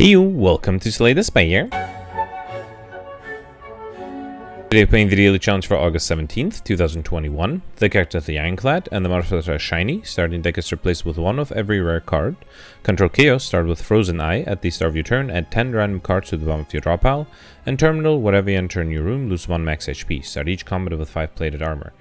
Hey, welcome to Slay the Spire. Today playing the daily challenge for August 17th, 2021. The character is the Ironclad, and the modifiers are shiny. Starting deck is replaced with one of every rare card. Control Chaos, start with Frozen Eye. At the start of your turn, add 10 random cards to the bottom of your draw pile. And Terminal, whatever you enter in your room, lose 1 max HP. Start each combat with 5 plated armor.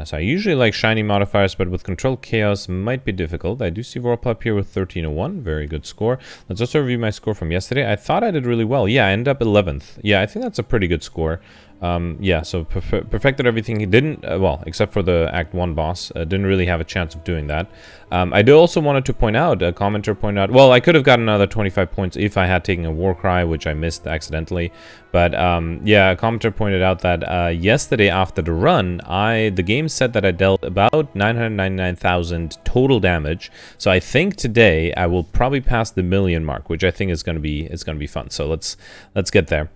So I usually like shiny modifiers, but with Control Chaos might be difficult. I do see Vorpal up here with 1301, very good score. Let's also review my score from yesterday. I thought I did really well. Yeah, I ended up 11th. Yeah, I think that's a pretty good score. Yeah, so perfected everything. He didn't, well, except for the Act 1 boss, didn't really have a chance of doing that. I do also wanted to point out, a commenter pointed out, well, I could have gotten another 25 points if I had taken a Warcry, which I missed accidentally. But yeah, a commenter pointed out that yesterday after the run, the game said that I dealt about 999,000 total damage. So I think today I will probably pass the million mark, which I think is going to be fun. So let's get there.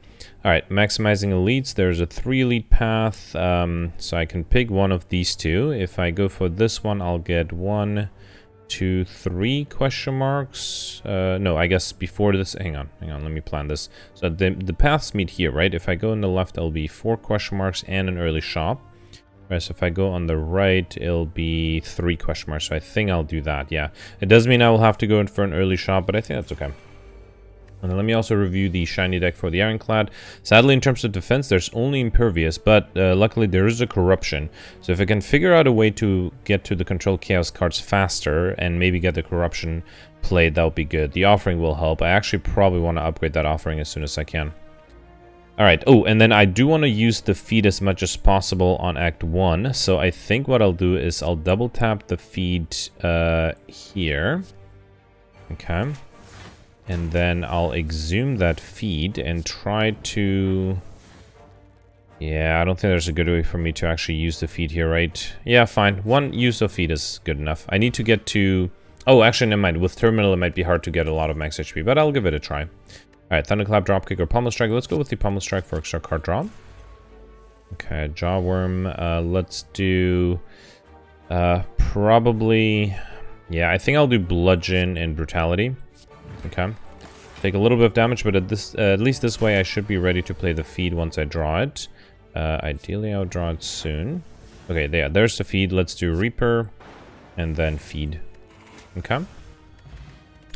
All right, maximizing elites. There's a 3 elite path, so I can pick one of these two. If I go for this one, I'll get 1, 2, 3 question marks. No, I guess before this. Hang on. Let me plan this. So the paths meet here, right? If I go on the left, it'll be 4 question marks and an early shop. Whereas if I go on the right, it'll be 3 question marks. So I think I'll do that. Yeah, it does mean I will have to go in for an early shop, but I think that's okay. And then let me also review the shiny deck for the Ironclad. Sadly, in terms of defense, there's only Impervious, but luckily there is a Corruption. So if I can figure out a way to get to the Control Chaos cards faster and maybe get the Corruption played, that would be good. The Offering will help. I actually probably want to upgrade that Offering as soon as I can. Alright, oh, and then I do want to use the feed as much as possible on Act 1. So I think what I'll do is I'll double tap the feed here. Okay. And then I'll exhume that feed and try to... Yeah, I don't think there's a good way for me to actually use the feed here, right? Yeah, fine. 1 use of feed is good enough. I need to get to... Oh, actually, never mind. With Terminal, it might be hard to get a lot of max HP, but I'll give it a try. Alright, Thunderclap, Dropkick, or Pommel Strike. Let's go with the Pommel Strike for extra card draw. Okay, Jawworm. Let's do... probably... Yeah, I think I'll do Bludgeon and Brutality. Okay. Take a little bit of damage, but at least this way I should be ready to play the feed once I draw it. Ideally, I'll draw it soon. Okay, there's the feed. Let's do Reaper and then feed. Okay.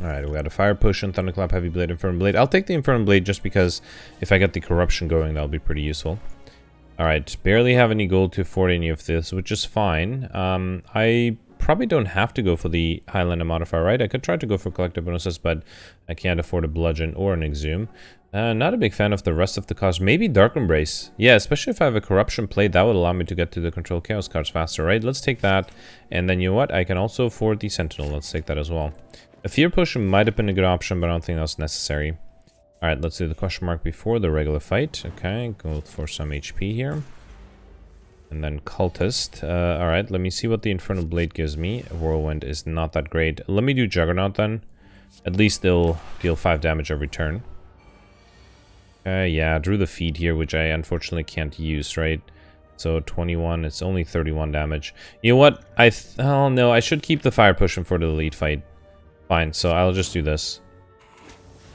Alright, we got a Fire Potion, Thunderclap, Heavy Blade, Infernal Blade. I'll take the Infernal Blade just because if I get the Corruption going, that'll be pretty useful. Alright, barely have any gold to afford any of this, which is fine. I probably don't have to go for the Highlander modifier, right? I could try to go for collective bonuses, but I can't afford a Bludgeon or an Exhume. Not a big fan of the rest of the cards. Maybe Dark Embrace. Yeah, especially if I have a Corruption played, that would allow me to get to the Control Chaos cards faster, right? Let's take that. And then you know what? I can also afford the Sentinel. Let's take that as well. A Fear Potion might have been a good option, but I don't think that's necessary. Alright, let's do the question mark before the regular fight. Okay, go for some HP here. And then Cultist. Alright, let me see what the Infernal Blade gives me. Whirlwind is not that great. Let me do Juggernaut then. At least they'll deal 5 damage every turn. Yeah, drew the feed here, which I unfortunately can't use, right? So 21, it's only 31 damage. You know what? Oh no, I should keep the Fire Potion for the elite fight. Fine, so I'll just do this.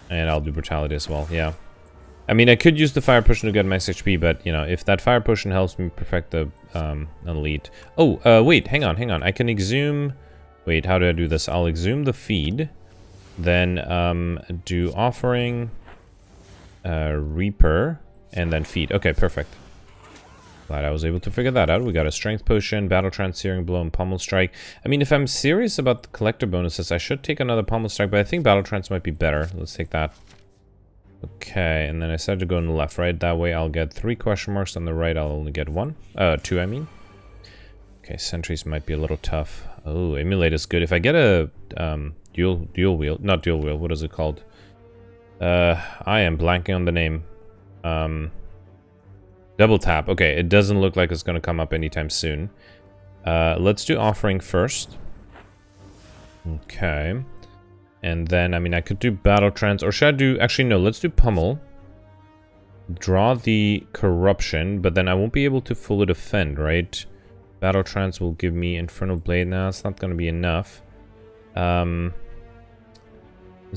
And I'll do Brutality as well, yeah. I mean, I could use the Fire Potion to get max HP, but, you know, if that Fire Potion helps me perfect the elite... Oh, wait, hang on. I can exhume... Wait, how do I do this? I'll exhume the feed. Then do Offering, Reaper, and then feed. Okay, perfect. Glad I was able to figure that out. We got a Strength Potion, Battle Trance, Searing Blow, and Pommel Strike. I mean, if I'm serious about the collector bonuses, I should take another Pommel Strike, but I think Battle Trance might be better. Let's take that. Okay, and then I decided to go on the left, right? That way I'll get 3 question marks. On the right, I'll only get 1. 2, I mean. Okay, Sentries might be a little tough. Oh, Emulate is good. If I get a dual wield, not dual wield, what is it called? I am blanking on the name. Double tap. Okay, it doesn't look like it's going to come up anytime soon. Let's do Offering first. Okay. And then, I mean, I could do Battle Trance, or should I do... Actually, no, let's do Pummel. Draw the Corruption, but then I won't be able to fully defend, right? Battle Trance will give me Infernal Blade now. It's not going to be enough. This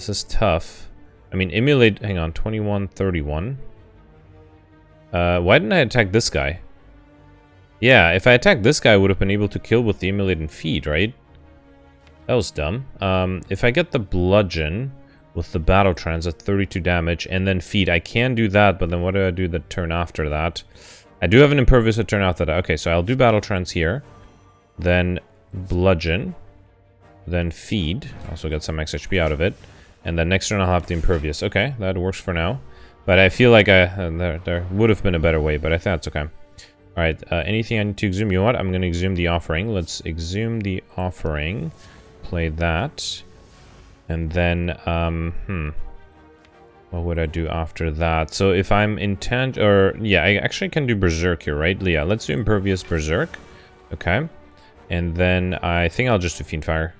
is tough. I mean, emulate, hang on, 21, 31. Why didn't I attack this guy? Yeah, if I attacked this guy, I would have been able to kill with the emulate and feed, right? That was dumb. If I get the bludgeon with the battle trance at 32 damage and then feed, I can do that, but then what do I do the turn after that? I do have an impervious to turn after that. Okay, so I'll do battle trance here. Then bludgeon. Then feed. Also get some max HP out of it. And then next turn I'll have the impervious. Okay, that works for now. But I feel like there would have been a better way, but I think that's okay. Alright, anything I need to exhume? You know what? I'm going to exhume the offering. Let's exhume the offering. Play that. And then, what would I do after that? So if I'm intent, or, yeah, I actually can do Berserk here, right? Yeah, let's do Impervious Berserk. Okay. And then I think I'll just do Fiend Fire.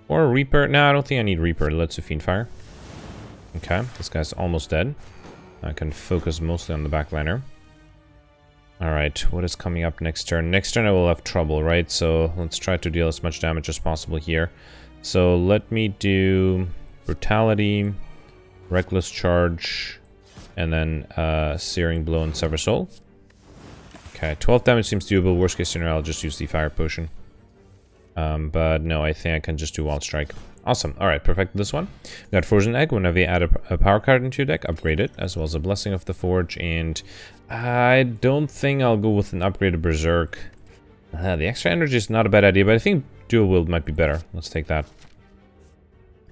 Or Reaper. No, I don't think I need Reaper. Let's do Fiend Fire. Okay, this guy's almost dead. I can focus mostly on the backliner. Alright, what is coming up next turn? Next turn I will have trouble, right? So let's try to deal as much damage as possible here. So let me do Brutality, Reckless Charge, and then Searing Blow and Sever Soul. Okay, 12 damage seems doable. Worst case scenario, I'll just use the Fire Potion. But no, I think I can just do Wild Strike. Awesome. Alright, perfect this one. We got Frozen Egg. Whenever you add a power card into your deck, upgrade it, as well as a Blessing of the Forge. And I don't think I'll go with an upgraded Berserk. The extra energy is not a bad idea, but I think Dual Wield might be better. Let's take that.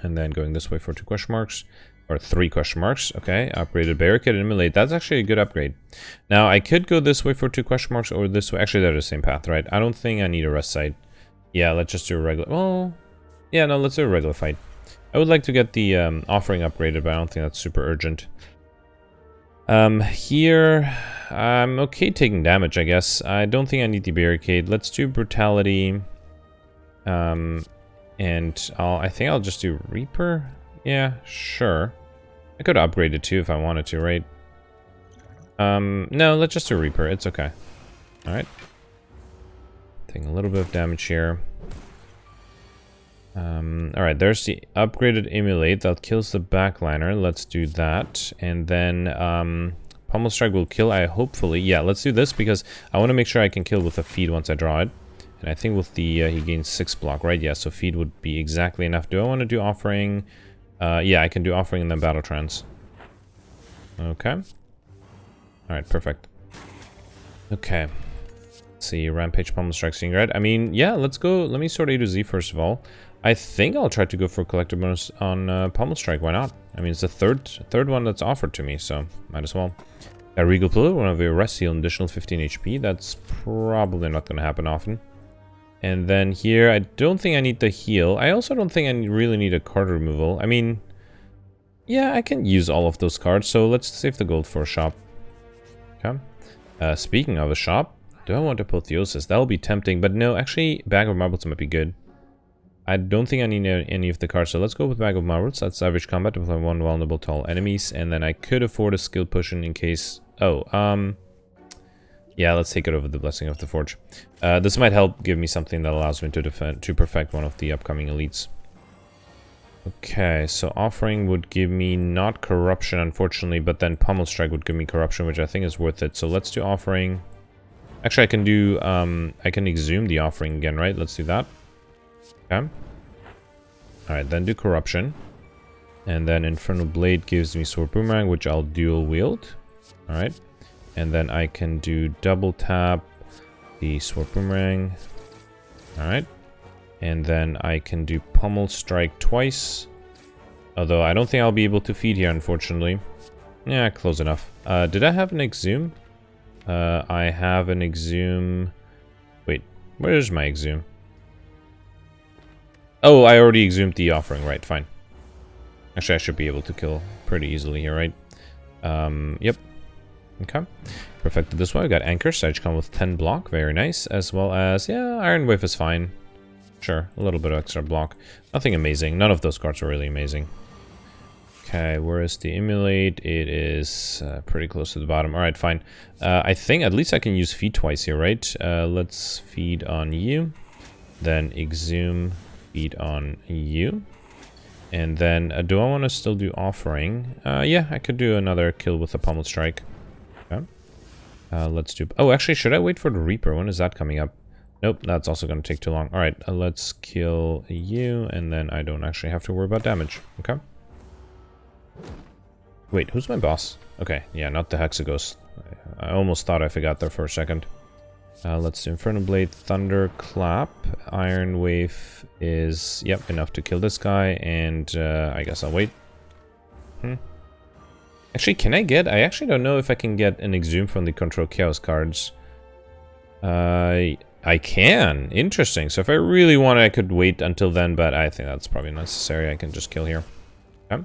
And then going this way for 2 question marks. Or 3 question marks. Okay, upgraded Barricade and Immolate. That's actually a good upgrade. Now, I could go this way for 2 question marks, or this way. Actually, they're the same path, right? I don't think I need a rest site. Yeah, let's just do a regular... Well... Yeah, no, let's do a regular fight. I would like to get the offering upgraded, but I don't think that's super urgent. Here, I'm okay taking damage, I guess. I don't think I need the barricade. Let's do brutality. And I think I'll just do Reaper. Yeah, sure. I could upgrade it too if I wanted to, right? No, let's just do Reaper. It's okay. Alright. Taking a little bit of damage here. Alright, there's the upgraded Emulate that kills the backliner. Let's do that. And then Pummel Strike will kill, hopefully. Yeah, let's do this because I want to make sure I can kill with a feed once I draw it. And I think with the he gains 6 block, right? Yeah, so feed would be exactly enough. Do I want to do offering? Yeah, I can do offering and then battle trance. Okay. Alright, perfect. Okay. Let's see, Rampage, Pummel Strike, Seeing Red. I mean, yeah, let's go. Let me sort A to Z first of all. I think I'll try to go for collector bonus on Pummel Strike. Why not? I mean, it's the third one that's offered to me, so might as well. Got Regal Pillar, one of the rest heal, an additional 15 HP. That's probably not going to happen often. And then here, I don't think I need the heal. I also don't think I really need a card removal. I mean, yeah, I can use all of those cards, so let's save the gold for a shop. Okay. Speaking of a shop, do I want Apotheosis? That'll be tempting, but no, actually, Bag of Marbles might be good. I don't think I need any of the cards, so let's go with Bag of Marbles. That's average combat with 1 vulnerable to all enemies, and then I could afford a skill potion in case... Oh, yeah, let's take it over the Blessing of the Forge. This might help give me something that allows me to perfect one of the upcoming elites. Okay, so Offering would give me not Corruption, unfortunately, but then Pummel Strike would give me Corruption, which I think is worth it. So let's do Offering. Actually, I can do, I can exhume the Offering again, right? Let's do that. Okay. Alright, then do Corruption. And then Infernal Blade gives me Sword Boomerang, which I'll dual wield. Alright. And then I can do double tap the Sword Boomerang. Alright. And then I can do Pummel Strike twice. Although I don't think I'll be able to feed here, unfortunately. Yeah, close enough. Did I have an exhume? I have an exhume... Wait, where's my exhume? Oh, I already exhumed the Offering, right, fine. Actually, I should be able to kill pretty easily here, right? Yep. Okay. Perfected this one. We got Anchor, Sage come with 10 block, very nice. As well as, yeah, Iron Wave is fine. Sure, a little bit of extra block. Nothing amazing. None of those cards are really amazing. Okay, where is the Emulate? It is pretty close to the bottom. Alright, fine. I think at least I can use feed twice here, right? Let's feed on you. Then exhume, feed on you. And then, do I want to still do offering? Yeah, I could do another kill with a pommel strike. Okay. Let's do... Oh, actually, should I wait for the Reaper? When is that coming up? Nope, that's also going to take too long. Alright, let's kill you, and then I don't actually have to worry about damage. Okay. Wait, who's my boss? Okay, yeah, not the Hexaghost. I almost thought I forgot there for a second. Let's do Inferno Blade, Thunderclap. Iron Wave is, yep, enough to kill this guy, and I guess I'll wait. Actually, can I get... I actually don't know if I can get an Exhume from the Control Chaos cards. I can. Interesting. So if I really wanted, I could wait until then, but I think that's probably necessary. I can just kill here. Okay.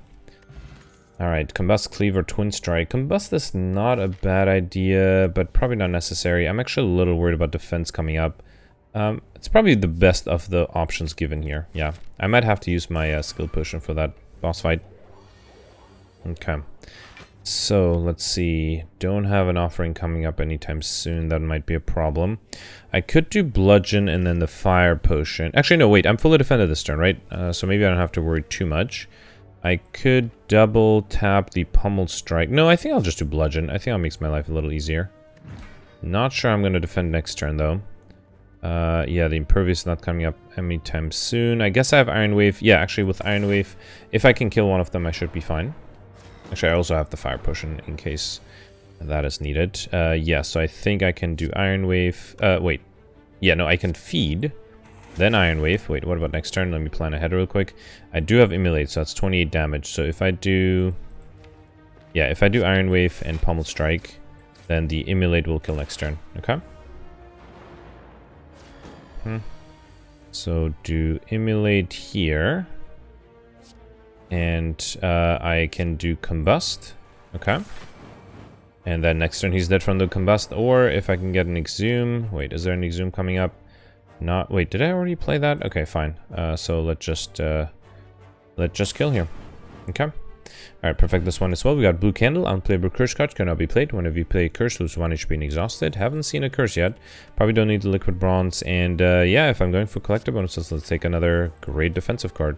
Alright, Combust, Cleaver, Twin Strike. Combust is not a bad idea, but probably not necessary. I'm actually a little worried about defense coming up. It's probably the best of the options given here. Yeah, I might have to use my skill potion for that boss fight. Okay. So, let's see. Don't have an offering coming up anytime soon. That might be a problem. I could do Bludgeon and then the Fire Potion. Actually, no, wait. I'm fully defended this turn, right? So maybe I don't have to worry too much. I could double tap the Pommel Strike. No, I think I'll just do Bludgeon. I think that makes my life a little easier. Not sure I'm going to defend next turn, though. Yeah, the Impervious is not coming up anytime soon. I guess I have Iron Wave. Yeah, actually, with Iron Wave, if I can kill one of them, I should be fine. Actually, I also have the Fire Potion in case that is needed. Yeah, so I think I can do Iron Wave. Wait. Yeah, no, I can Feed. Then Iron Wave. Wait, what about next turn? Let me plan ahead real quick. I do have Immolate, so that's 28 damage. So if I do... Yeah, if I do Iron Wave and Pommel Strike, then the Immolate will kill next turn. Okay? So do Immolate here. And I can do Combust. Okay. And then next turn he's dead from the Combust. Or if I can get an Exhume. Wait, is there an Exhume coming up? Not. Wait, did I already play that? Okay, fine. So let's just kill here. Okay. Alright, perfect this one as well. We got Blue Candle. Unplayable curse card cannot be played. Whenever you play a curse, lose 1 HP and exhausted. Haven't seen a curse yet. Probably don't need the Liquid Bronze. And yeah, if I'm going for collector bonuses, let's take another great defensive card.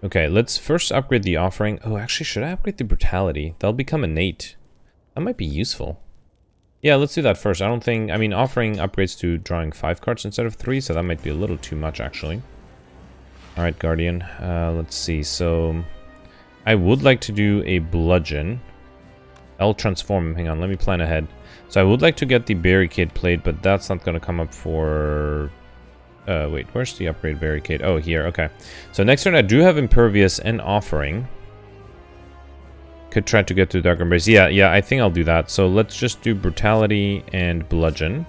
Okay, let's first upgrade the offering. Oh, actually, should I upgrade the brutality? That'll become innate. That might be useful. Yeah, let's do that first. I don't think... I mean, offering upgrades to drawing 5 cards instead of 3, so that might be a little too much, actually. Alright, Guardian. Let's see. So, I would like to do a Bludgeon. I'll transform him. Hang on, let me plan ahead. So, I would like to get the Barricade played, but that's not going to come up for... wait, where's the upgrade barricade? Oh, here, okay. So next turn I do have Impervious and Offering. Could try to get to Dark Embrace. Yeah, I think I'll do that. So let's just do Brutality and Bludgeon.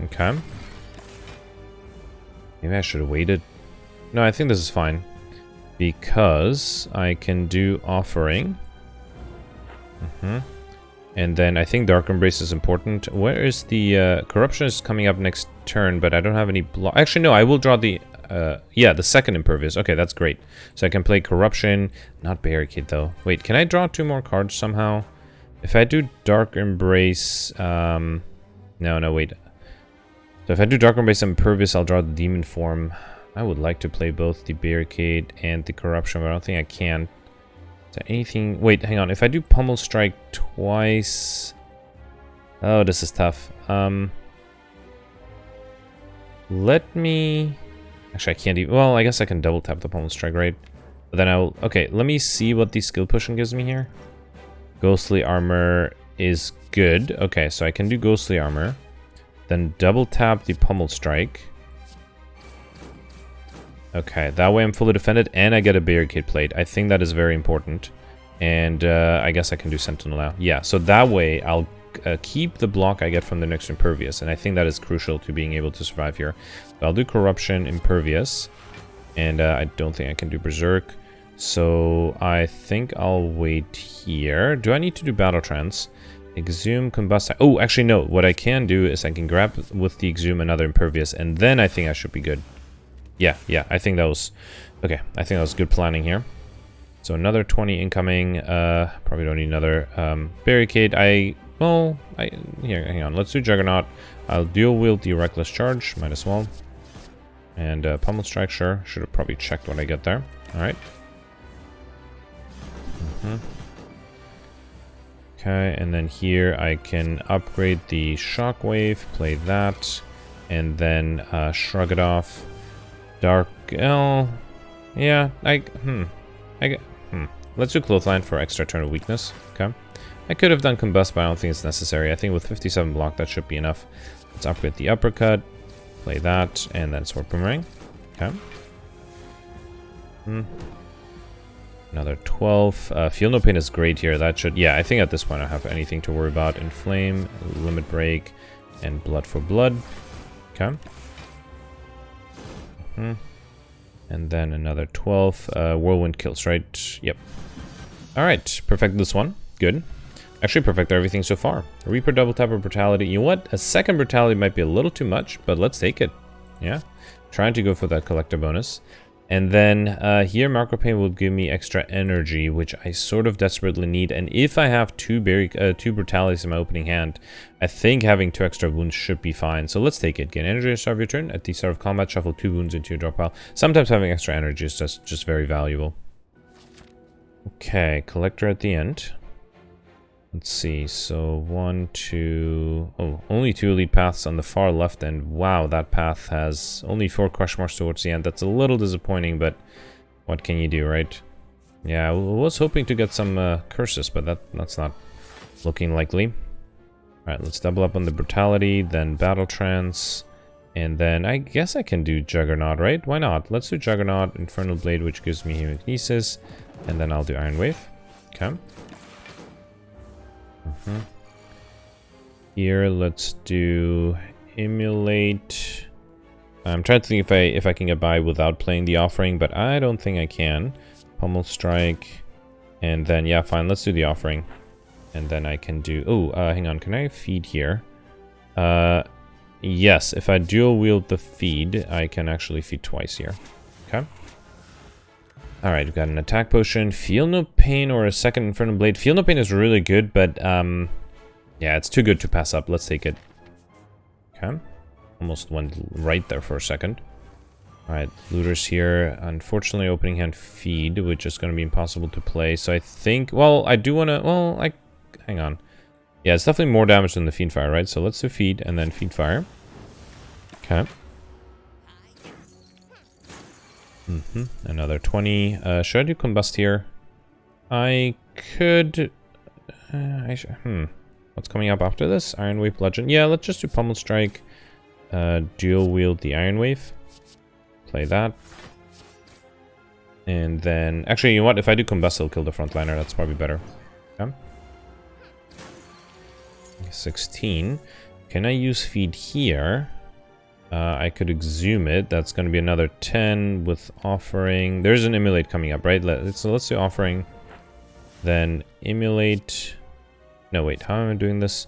Okay. Maybe I should have waited. No, I think this is fine. Because I can do Offering. And then I think Dark Embrace is important. Where is the... Corruption is coming up next turn, but I don't have any block. Actually, no, I will draw the... yeah, the second Impervious. Okay, that's great. So I can play Corruption. Not Barricade, though. Wait, can I draw 2 more cards somehow? If I do Dark Embrace... no, wait. So if I do Dark Embrace and Impervious, I'll draw the Demon Form. I would like to play both the Barricade and the Corruption, but I don't think I can. Is there anything... Wait, hang on. If I do Pommel Strike twice... Oh, this is tough. Let me... Actually, I can't even... Well, I guess I can double tap the Pommel Strike, right? But then I'll... Okay, let me see what the skill potion gives me here. Ghostly Armor is good. Okay, so I can do Ghostly Armor. Then double tap the Pommel Strike. Okay, that way I'm fully defended and I get a Barricade plate. I think that is very important. And I guess I can do Sentinel now. Yeah, so that way I'll keep the block I get from the next Impervious. And I think that is crucial to being able to survive here. So I'll do Corruption, Impervious. And I don't think I can do Berserk. So I think I'll wait here. Do I need to do Battle Trance? Exhume, Combust. Oh, actually no. What I can do is I can grab with the Exhume another Impervious. And then I think I should be good. Yeah, I think that was... Okay, I think that was good planning here. So another 20 incoming. Probably don't need another Barricade. Here, hang on. Let's do Juggernaut. I'll dual wield the Reckless Charge. Might as well. And Pommel Strike, sure. Should have probably checked when I get there. Alright. Okay, and then here I can upgrade the shockwave, play that, and then shrug it off. Dark L. Yeah, Let's do Clothesline for extra turn of weakness. Okay. I could have done Combust, but I don't think it's necessary. I think with 57 block, that should be enough. Let's upgrade the uppercut, play that, and then Sword Boomerang. Okay. Another 12. Feel No Pain is great here. That should... Yeah, I think at this point I don't have anything to worry about. Inflame, Limit Break, and Blood for Blood. Okay. And then another 12. Whirlwind kills, right? Yep. Alright, perfect this one. Good. Actually, perfect everything so far. Reaper double tap or brutality. You know what? A second brutality might be a little too much, but let's take it. Yeah. Trying to go for that collector bonus. And then here, Macro Pain will give me extra energy, which I sort of desperately need. And if I have two brutalities in my opening hand, I think having 2 extra wounds should be fine. So let's take it. Gain energy at the start of your turn. At the start of combat, shuffle 2 wounds into your draw pile. Sometimes having extra energy is just very valuable. Okay, collector at the end. Let's see, so 1, 2... Oh, only 2 elite paths on the far left, and wow, that path has only 4 question marks towards the end. That's a little disappointing, but what can you do, right? Yeah, I was hoping to get some curses, but that's not looking likely. Alright, let's double up on the brutality, then battle trance, and then I guess I can do Juggernaut, right? Why not? Let's do Juggernaut, Infernal Blade, which gives me Hemakinesis, and then I'll do Iron Wave. Okay. Here, let's do Emulate. I'm trying to think if I can get by without playing the offering, but I don't think I can. Pummel Strike, and then yeah, fine. Let's do the offering, and then I can do. Oh, hang on. Can I feed here? Yes. If I dual wield the feed, I can actually feed twice here. Okay. All right, we've got an attack potion, Feel No Pain, or a second Infernal Blade. Feel No Pain is really good, but yeah, it's too good to pass up. Let's take it. Okay, almost went right there for a second. All right, looters here. Unfortunately, opening hand feed, which is going to be impossible to play. So I think, well, I do want to. Well, hang on. Yeah, it's definitely more damage than the Fiend Fire, right? So let's do feed and then Fiend Fire. Okay. Another 20. Should I do Combust here? I could... What's coming up after this? Iron Wave Bludgeon. Yeah, let's just do Pummel Strike. Dual wield the Iron Wave. Play that. And then... Actually, you know what? If I do Combust, it'll kill the frontliner. That's probably better. Okay. 16. Can I use feed here? I could exhume it. That's going to be another 10 with offering. There's an emulate coming up, right? So let's do offering. Then emulate. No, wait. How am I doing this?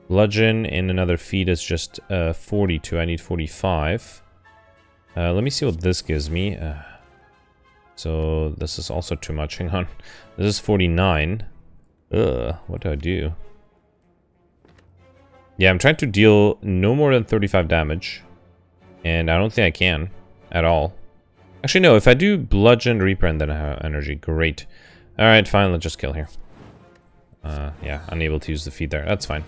Bludgeon and another feed is just 42. I need 45. Let me see what this gives me. So this is also too much. Hang on. This is 49. What do I do? Yeah, I'm trying to deal no more than 35 damage. And I don't think I can at all. Actually, no. If I do Bludgeon, Reaper, and then I have energy, great. Alright, fine. Let's just kill here. Yeah, unable to use the feed there. That's fine.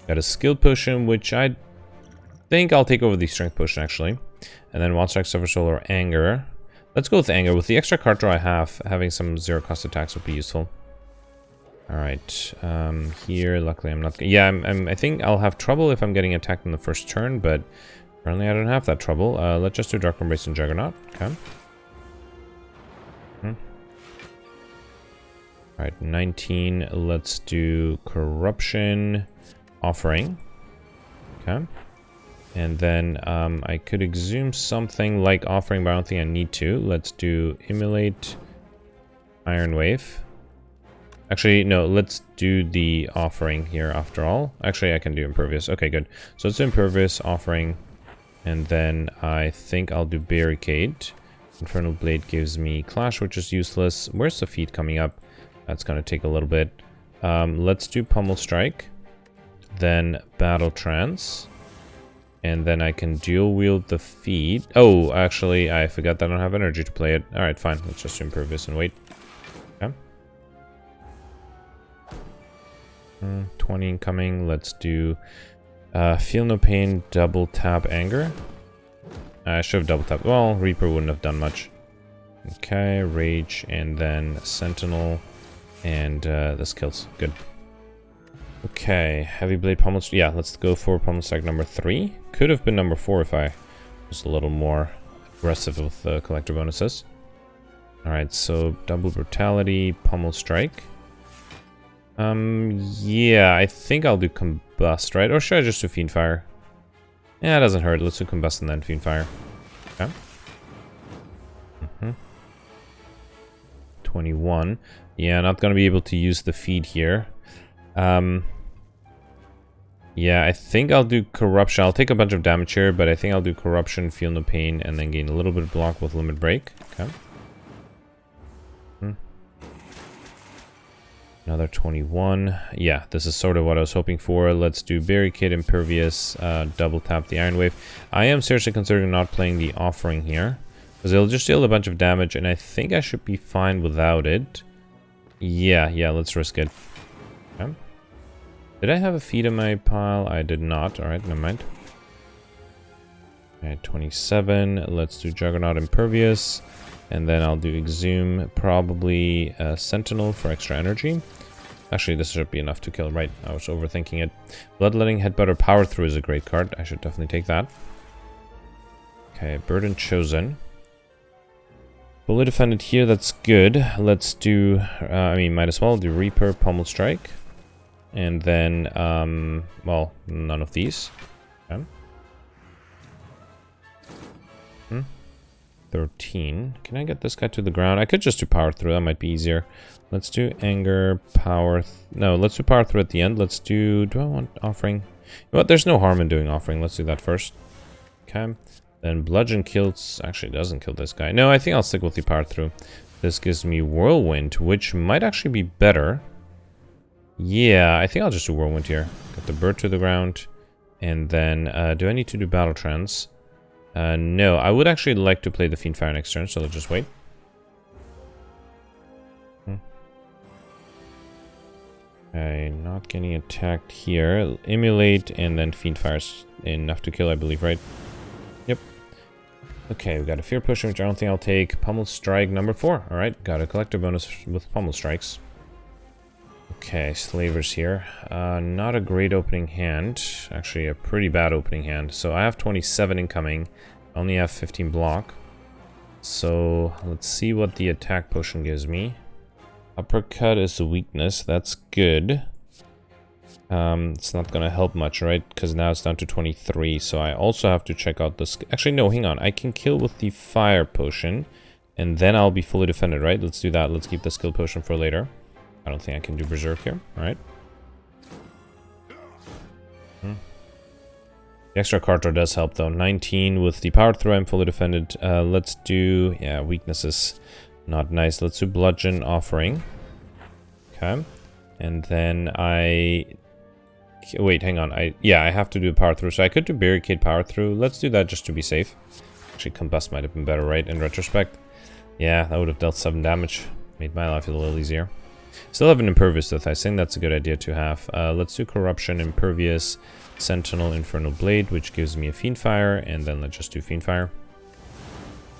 Got a skill potion, which I think I'll take over the strength potion, actually. And then Wild Strike, Silver Soul, or Anger. Let's go with Anger. With the extra card draw I have, having some zero-cost attacks would be useful. Alright, here, luckily I'm not... Yeah, I think I'll have trouble if I'm getting attacked in the first turn, but... Apparently I don't have that trouble. Let's just do Dark Embrace and Juggernaut. Okay. Alright, 19. Let's do Corruption. Offering. Okay. And then I could exhume something like Offering, but I don't think I need to. Let's do Emulate. Iron Wave. Actually, no, let's do the Offering here after all. Actually, I can do Impervious. Okay, good. So let's do Impervious, Offering. And then I think I'll do Barricade. Infernal Blade gives me Clash, which is useless. Where's the feed coming up? That's going to take a little bit. Let's do Pummel Strike. Then Battle Trance. And then I can dual wield the feed. Oh, actually, I forgot that I don't have energy to play it. Alright, fine. Let's just impervious and wait. Okay. 20 incoming. Let's do feel no pain, double tap anger. I should have double tapped. Well, Reaper wouldn't have done much. Okay, rage, and then sentinel, and this kills. Good. Okay, heavy blade pommel. Yeah, let's go for pommel strike number 3. Could have been number 4 if I was a little more aggressive with the collector bonuses. Alright, so double brutality, pommel strike. Yeah, I think I'll do combust, right? Or should I just do fiend fire? Yeah, it doesn't hurt. Let's do combust and then fiend fire. Okay. 21. Yeah, not gonna be able to use the feed here. Yeah, I think I'll do corruption. I'll take a bunch of damage here, but I think I'll do corruption, feel no pain, and then gain a little bit of block with limit break. Okay. Another 21. Yeah, this is sort of what I was hoping for. Let's do barricade, impervious, double tap the iron wave. I am seriously considering not playing the offering here, because it'll just deal a bunch of damage, and I think I should be fine without it. Yeah, let's risk it. Okay. Did I have a feed in my pile? I did not. Alright, never mind. Alright, 27. Let's do Juggernaut Impervious. And then I'll do Exhume, probably Sentinel for extra energy. Actually, this should be enough to kill, right? I was overthinking it. Bloodletting Headbutter Power Through is a great card. I should definitely take that. Okay, Burden Chosen. Fully defended here, that's good. Let's do, might as well do Reaper, Pommel Strike. And then, well, none of these. Okay. 13. Can I get this guy to the ground? I could just do Power Through, that might be easier. Let's do Anger, Power... No, let's do Power Through at the end. Let's do... Do I want Offering? You know what? There's no harm in doing Offering. Let's do that first. Okay. Then Bludgeon kills... Actually, doesn't kill this guy. No, I think I'll stick with the Power Through. This gives me Whirlwind, which might actually be better. Yeah, I think I'll just do Whirlwind here. Get the bird to the ground. And then, do I need to do Battle Trance? No, I would actually like to play the Fiend Fire next turn, so let's just wait. Okay, not getting attacked here. Emulate, and then Fiend Fire's enough to kill, I believe, right? Yep. Okay, we got a Fear Pusher, which I don't think I'll take. Pummel Strike number 4. Alright, got a collector bonus with Pummel Strikes. Okay, Slavers here. Not a great opening hand. Actually, a pretty bad opening hand. So I have 27 incoming. I only have 15 block. So let's see what the attack potion gives me. Uppercut is a weakness. That's good. It's not going to help much, right? Because now it's down to 23. So I also have to check out this. Actually, no, hang on. I can kill with the fire potion. And then I'll be fully defended, right? Let's do that. Let's keep the skill potion for later. I don't think I can do Berserk here. Alright. The extra card draw does help, though. 19 with the Power Throw. I'm fully defended. Let's do... Yeah, weaknesses. Not nice. Let's do Bludgeon Offering. Okay. And then I... Wait, hang on. I have to do a Power Through. So I could do Barricade Power Through. Let's do that just to be safe. Actually, Combust might have been better, right? In retrospect. Yeah, that would have dealt 7 damage. Made my life a little easier. Still have an Impervious, though. I think that's a good idea to have. Let's do Corruption, Impervious, Sentinel, Infernal Blade, which gives me a Fiend Fire, and then let's just do Fiend Fire.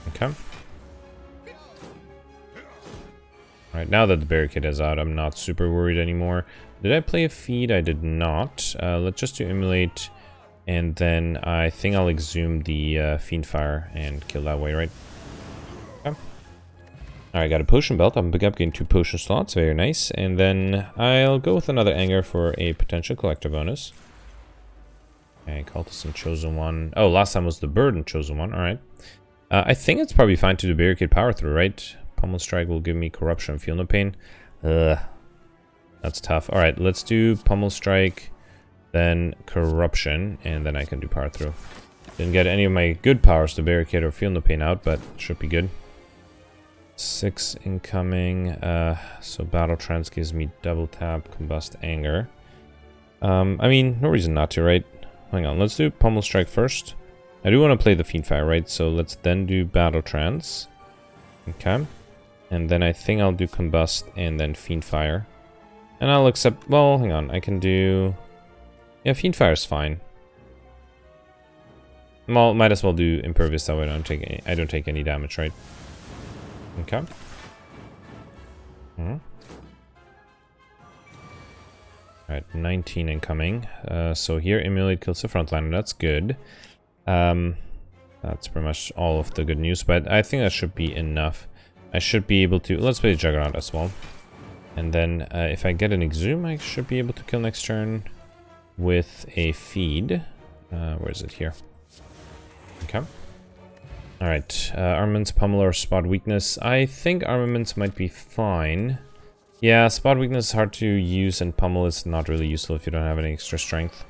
Okay. Alright, now that the Barricade is out, I'm not super worried anymore. Did I play a Feed? I did not. Let's just do Emulate, and then I think I'll Exhume the Fiend Fire and kill that way, right? Okay. Alright, got a potion belt. I'm picking up, getting 2 potion slots. Very nice. And then I'll go with another Anger for a potential collector bonus. Okay, Cultist and Chosen One. Oh, last time was the Bird and Chosen One. Alright. I think it's probably fine to do Barricade Power Through, right? Pummel Strike will give me Corruption and Feel No Pain. That's tough. Alright, let's do Pummel Strike, then Corruption, and then I can do Power Through. Didn't get any of my good powers to Barricade or Feel No Pain out, but should be good. 6 incoming. So Battle Trance gives me double tap, Combust, Anger. I mean, no reason not to, right? hang on. Let's do Pummel Strike first. I do want to play the Fiendfire, right? So let's then do Battle Trance. Okay. And then I think I'll do Combust and then Fiendfire. And I'll accept... Well, hang on. I can do... Yeah, Fiendfire's fine. Well, might as well do Impervious that way I don't take any damage, right? Okay. Alright, 19 incoming. So here, Emulate kills the frontliner. That's good. That's pretty much all of the good news, but I think that should be enough. I should be able to... Let's play Juggernaut as well. And then if I get an Exhume, I should be able to kill next turn with a Feed. Where is it? Here. Okay. Alright, Armaments, Pummel, or Spot Weakness. I think Armaments might be fine. Yeah, Spot Weakness is hard to use, and Pummel is not really useful if you don't have any extra strength.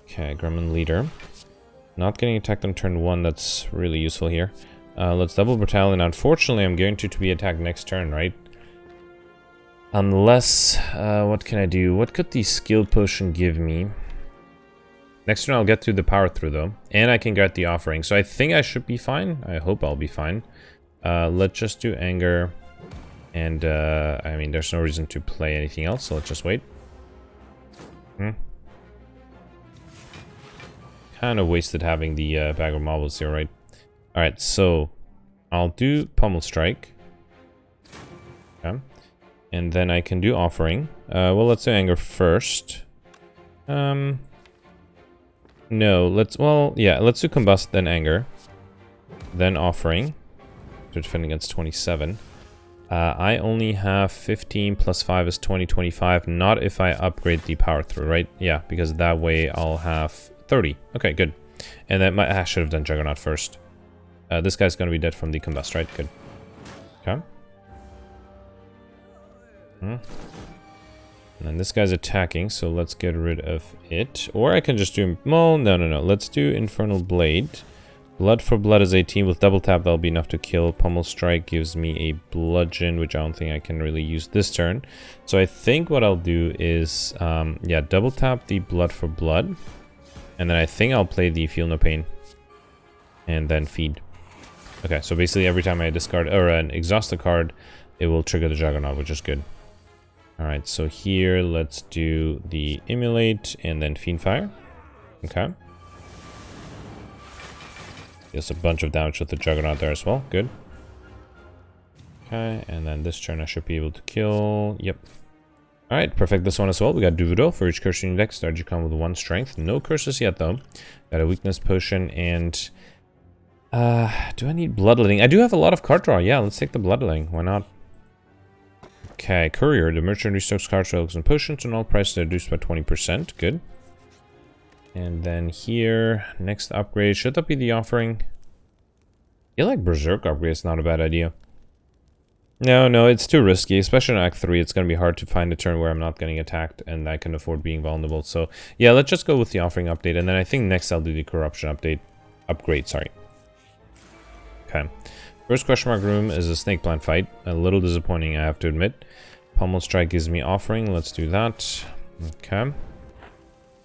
Okay, Gremlin Leader. Not getting attacked on turn 1, that's really useful here. Let's double Brutality. Unfortunately, I'm guaranteed to be attacked next turn, right? Unless, what can I do? What could the Skill Potion give me? Next turn I'll get to the Power Through, though. And I can get the Offering. So I think I should be fine. I hope I'll be fine. Let's just do Anger. And, I mean, there's no reason to play anything else, so let's just wait. Kind of wasted having the Bag of Marbles here, right? Alright, so I'll do Pummel Strike. Okay. And then I can do Offering. Well, let's do Anger first. No, let's do Combust, then Anger. Then Offering. To defend against 27. I only have 15 plus 5 is 20, 25. Not if I upgrade the Power Through, right? Yeah, because that way I'll have 30. Okay, good. And then I should have done Juggernaut first. This guy's going to be dead from the Combust, right? Good. Okay. And then this guy's attacking, so let's get rid of it. Or I can just do... Well, no. Let's do Infernal Blade. Blood for Blood is 18. With double tap, that'll be enough to kill. Pummel Strike gives me a Bludgeon, which I don't think I can really use this turn. So I think what I'll do is, yeah, double tap the Blood for Blood. And then I think I'll play the Feel No Pain. And then Feed. Okay, so basically every time I discard or exhaust a card, it will trigger the Juggernaut, which is good. Alright, so here let's do the Emulate and then Fiendfire. Okay. Just a bunch of damage with the Juggernaut there as well. Good. Okay, and then this turn I should be able to kill. Yep. Alright, perfect this one as well. We got Duvudo. For each curse in your deck, start you come with 1 strength. No curses yet, though. Got a weakness potion and... do I need Bloodletting? I do have a lot of card draw. Yeah, let's take the Bloodletting. Why not? Okay, Courier. The merchant restocks cards, relics, and potions, and all prices are reduced by 20%. Good. And then here, next upgrade. Should that be the Offering? I feel like Berserk upgrade is not a bad idea. No, it's too risky. Especially in Act 3, it's going to be hard to find a turn where I'm not getting attacked and I can afford being vulnerable. So, yeah, let's just go with the Offering update. And then I think next I'll do the Corruption upgrade, sorry. Okay. First question mark room is a Snake Plant fight. A little disappointing, I have to admit. Pummel Strike gives me Offering. Let's do that. Okay.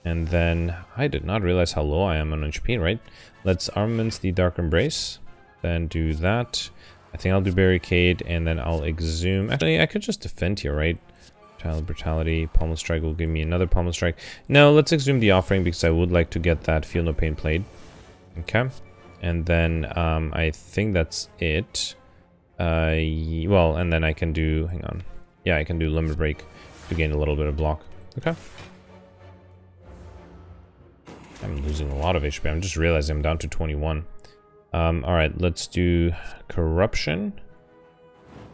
And then, I did not realize how low I am on HP, right? Let's Armaments the Dark Embrace. Then do that. I think I'll do Barricade, and then I'll Exhume. Actually, I could just defend here, right? Brutality. Pummel Strike will give me another Pummel Strike. No, let's Exhume the Offering, because I would like to get that Feel No Pain played. Okay. And then, I think that's it. Well, and then I can do... Hang on. Yeah, I can do Limit Break to gain a little bit of block. Okay. I'm losing a lot of HP. I'm just realizing I'm down to 21. Alright, let's do Corruption.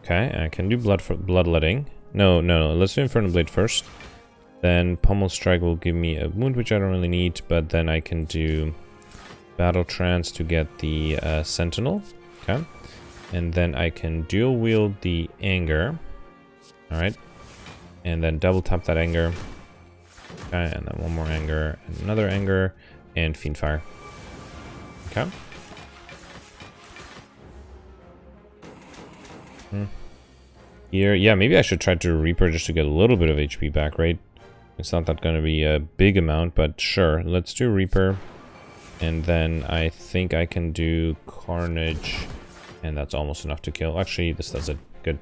Okay, I can do Bloodletting. No, let's do Infernal Blade first. Then Pummel Strike will give me a wound, which I don't really need, but then I can do Battle Trance to get the Sentinel. Okay. And then I can dual wield the Anger. Alright. And then double tap that Anger. Okay, and then one more Anger, and another Anger, and Fiendfire. Okay. Here, yeah, maybe I should try to Reaper just to get a little bit of HP back, right? It's not that going to be a big amount, but sure. Let's do Reaper. And then I think I can do Carnage. And that's almost enough to kill. Actually, this does it. Good.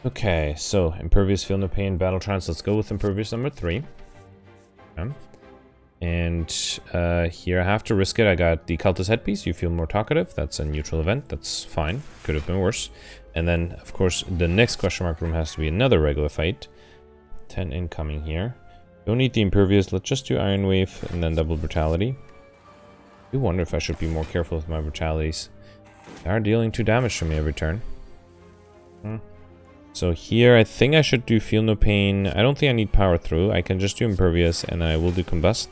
Okay, so Impervious, Feel No Pain, Battle Trance. Let's go with Impervious number 3. Okay. And here I have to risk it. I got the Cultist Headpiece. You feel more talkative. That's a neutral event. That's fine. Could have been worse. And then, of course, the next question mark room has to be another regular fight. 10 incoming here. Don't need the Impervious. Let's just do Iron Wave and then double Brutality. I do wonder if I should be more careful with my Brutalities. They are dealing 2 damage to me every turn. So here, I think I should do Feel No Pain. I don't think I need Power Through. I can just do Impervious, and I will do Combust.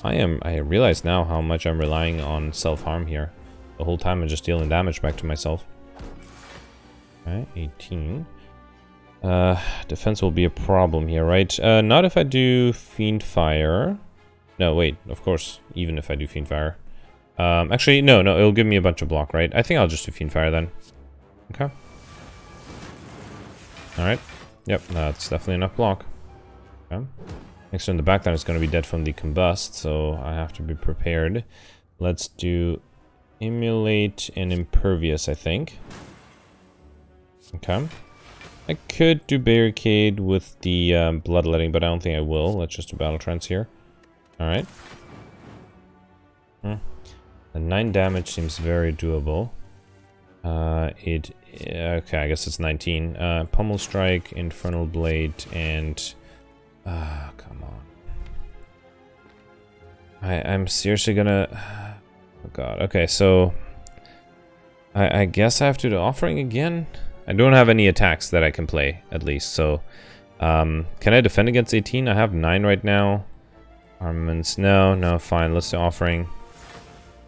I realize now how much I'm relying on self-harm here. The whole time I'm just dealing damage back to myself. Alright, 18. Defense will be a problem here, right? Not if I do Fiend Fire. No, wait, of course, even if I do Fiend Fire. Actually, no, it'll give me a bunch of block, right? I think I'll just do Fiend Fire then. Okay. Alright. Yep, that's definitely enough block. Okay. Next one in the back then is going to be dead from the Combust, so I have to be prepared. Let's do Immolate and Impervious, I think. Okay. I could do Barricade with the Bloodletting, but I don't think I will. Let's just do Battle Trance here. Alright. The 9 damage seems very doable. Okay, I guess it's 19. Pummel Strike, Infernal Blade, and... come on. I'm seriously gonna... Oh god, okay, so... I guess I have to do Offering again? I don't have any attacks that I can play, at least, so... can I defend against 18? I have 9 right now. Armaments, no, fine, let's do Offering.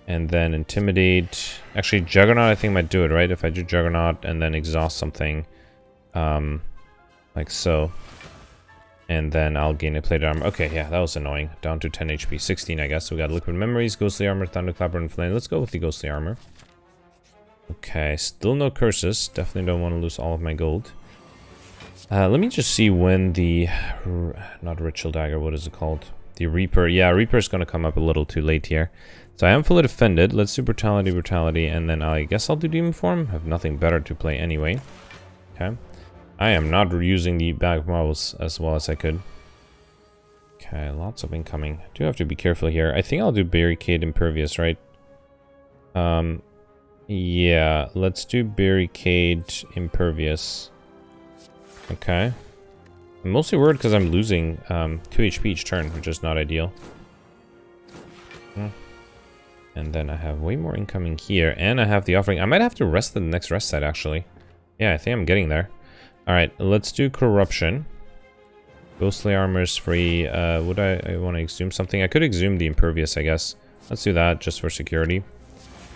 And then Intimidate. Actually, Juggernaut I think might do it, right? If I do Juggernaut and then exhaust something. Like so. And then I'll gain a plated armor. Okay, yeah, that was annoying. Down to 10 HP. 16, I guess. We got Liquid Memories, Ghostly Armor, Thunderclapper, and Flame. Let's go with the Ghostly Armor. Okay, still no curses. Definitely don't want to lose all of my gold. Let me just see when the... Not Ritual Dagger, what is it called? The Reaper. Yeah, Reaper's going to come up a little too late here. So I am fully defended. Let's do Brutality, and then I guess I'll do Demon Form. I have nothing better to play anyway. Okay. I am not using the bag of marbles as well as I could. Okay, lots of incoming. I do have to be careful here. I think I'll do Barricade Impervious, right? Yeah, let's do Barricade Impervious. Okay. I'm mostly worried because I'm losing 2 HP each turn, which is not ideal. And then I have way more incoming here, and I have the Offering. I might have to rest in the next rest site, actually. Yeah, I think I'm getting there. Alright, let's do Corruption. Ghostly Armor's free. Would I want to exhume something? I could exhume the Impervious, I guess. Let's do that, just for security.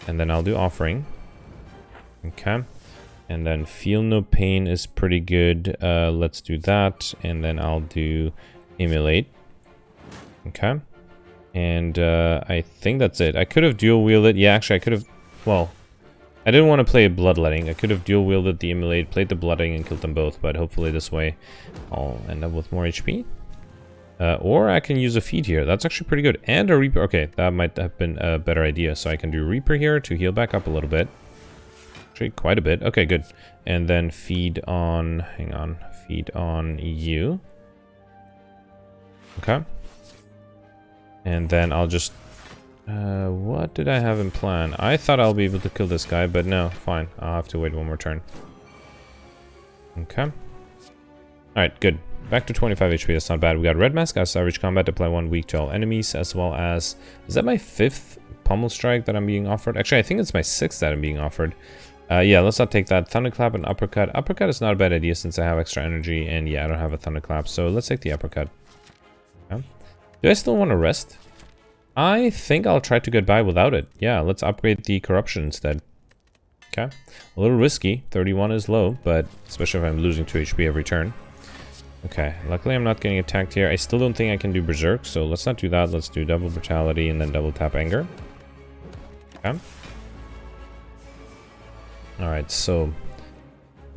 And then I'll do Offering. Okay. And then Feel No Pain is pretty good. Let's do that. And then I'll do Immolate. Okay. And I think that's it. I could have dual wielded. Yeah, actually, I could have. Well, I didn't want to play Bloodletting. I could have dual wielded the Immolate, played the Bloodletting, and killed them both. But hopefully, this way, I'll end up with more HP. Or I can use a Feed here. That's actually pretty good. And a Reaper. Okay, that might have been a better idea. So I can do Reaper here to heal back up a little bit. Actually, quite a bit. Okay, good. And then feed on. Hang on. Feed on you. Okay. And then I'll just... what did I have in plan? I thought I'll be able to kill this guy, but no, fine. I'll have to wait one more turn. Okay. Alright, good. Back to 25 HP, that's not bad. We got Red Mask, got Savage Combat, apply 1 weak to all enemies, as well as... Is that my 5th Pummel Strike that I'm being offered? Actually, I think it's my 6th that I'm being offered. Yeah, let's not take that. Thunderclap and Uppercut. Uppercut is not a bad idea since I have extra energy, and yeah, I don't have a Thunderclap, so let's take the Uppercut. Okay. Do I still want to rest? I think I'll try to get by without it. Yeah, let's upgrade the Corruption instead. Okay. A little risky. 31 is low, but especially if I'm losing 2 HP every turn. Okay. Luckily, I'm not getting attacked here. I still don't think I can do Berserk, so let's not do that. Let's do double Brutality and then double tap Anger. Okay. Alright, so...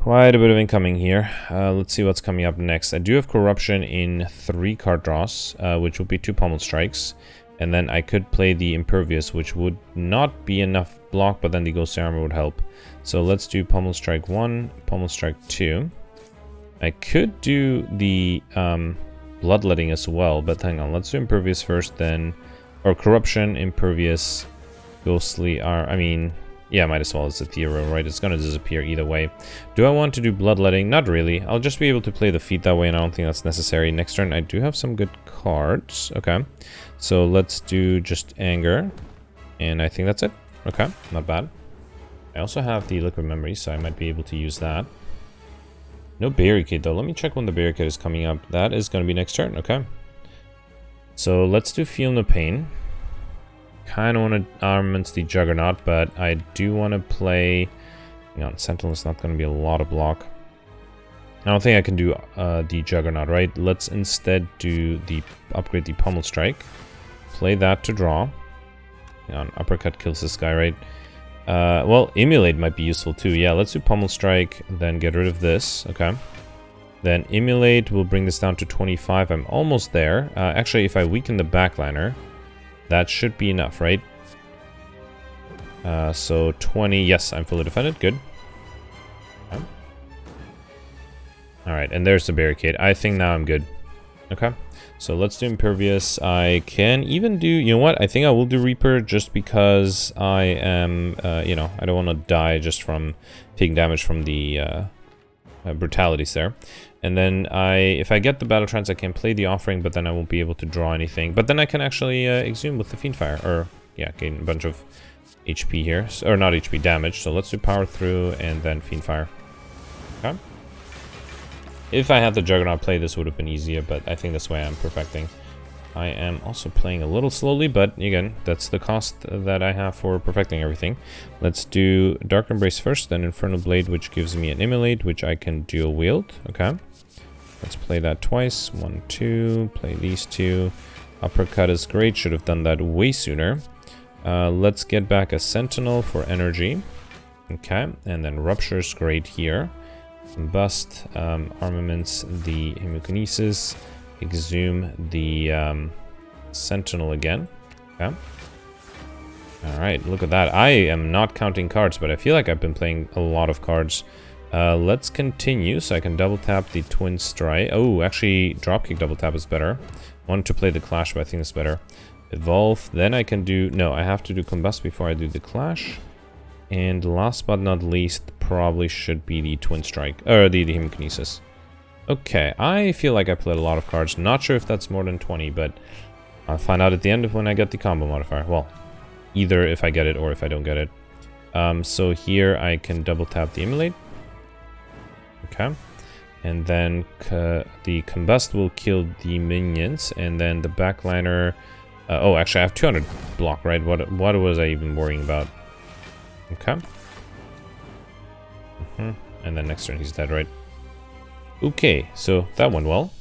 Quite a bit of incoming here. Let's see what's coming up next. I do have corruption in 3 card draws, which will be 2 pommel strikes. And then I could play the impervious, which would not be enough block, but then the ghostly armor would help. So let's do pommel strike 1, pommel strike 2. I could do the bloodletting as well, but hang on, let's do impervious first, then, or corruption, impervious, ghostly armor. I mean, yeah, might as well. It's a Theoro, right? It's gonna disappear either way. Do I want to do bloodletting? Not really. I'll just be able to play the feat that way, and I don't think that's necessary. Next turn, I do have some good cards. Okay, so let's do just anger, and I think that's it. Okay, not bad. I also have the liquid memory, so I might be able to use that. No barricade though. Let me check when the barricade is coming up. That is going to be next turn. Okay, so let's do feel no pain. Kind of want to armament the Juggernaut, but I do want to play... Hang on, Sentinel is not going to be a lot of block. I don't think I can do the Juggernaut, right? Let's instead do the upgrade the Pommel Strike. Play that to draw. Hang on, Uppercut kills this guy, right? Well, Emulate might be useful too. Yeah, let's do Pommel Strike, then get rid of this. Okay. Then Emulate will bring this down to 25. I'm almost there. Actually, if I weaken the backliner... That should be enough, right? So 20. Yes, I'm fully defended. Good. Okay. All right, and there's the barricade. I think now I'm good. Okay. So let's do impervious. I can even do... You know what? I think I will do Reaper just because I am... you know, I don't want to die just from taking damage from the brutalities there. And then if I get the Battle Trance, I can play the Offering, but then I won't be able to draw anything. But then I can actually Exhume with the Fiendfire, or yeah, gain a bunch of HP here, or not HP, damage. So let's do Power Through and then Fiendfire. Okay. If I had the Juggernaut play, this would have been easier, but I think this way I'm perfecting. I am also playing a little slowly, but again, that's the cost that I have for perfecting everything. Let's do Dark Embrace first, then Infernal Blade, which gives me an Immolate, which I can dual wield. Okay. Let's play that twice. 1, 2. Play these 2. Uppercut is great. Should have done that way sooner. Let's get back a Sentinel for energy. Okay. And then Rupture is great here. Combust. Armaments. The Hemokinesis. Exhume the Sentinel again. Okay. Alright, look at that. I am not counting cards, but I feel like I've been playing a lot of cards. Let's continue, so I can double tap the Twin Strike. Oh, actually, Dropkick double tap is better. I wanted to play the Clash, but I think it's better. Evolve, then I can do... No, I have to do Combust before I do the Clash. And last but not least, probably should be the Twin Strike, or the Hemokinesis. Okay, I feel like I played a lot of cards. Not sure if that's more than 20, but I'll find out at the end of when I get the combo modifier. Well, either if I get it or if I don't get it. So here I can double tap the Immolate. Okay. And then the Combust will kill the minions, and then the backliner... oh, actually I have 200 block, right? What was I even worrying about? Okay. And then next turn he's dead, right? Okay, so that went well.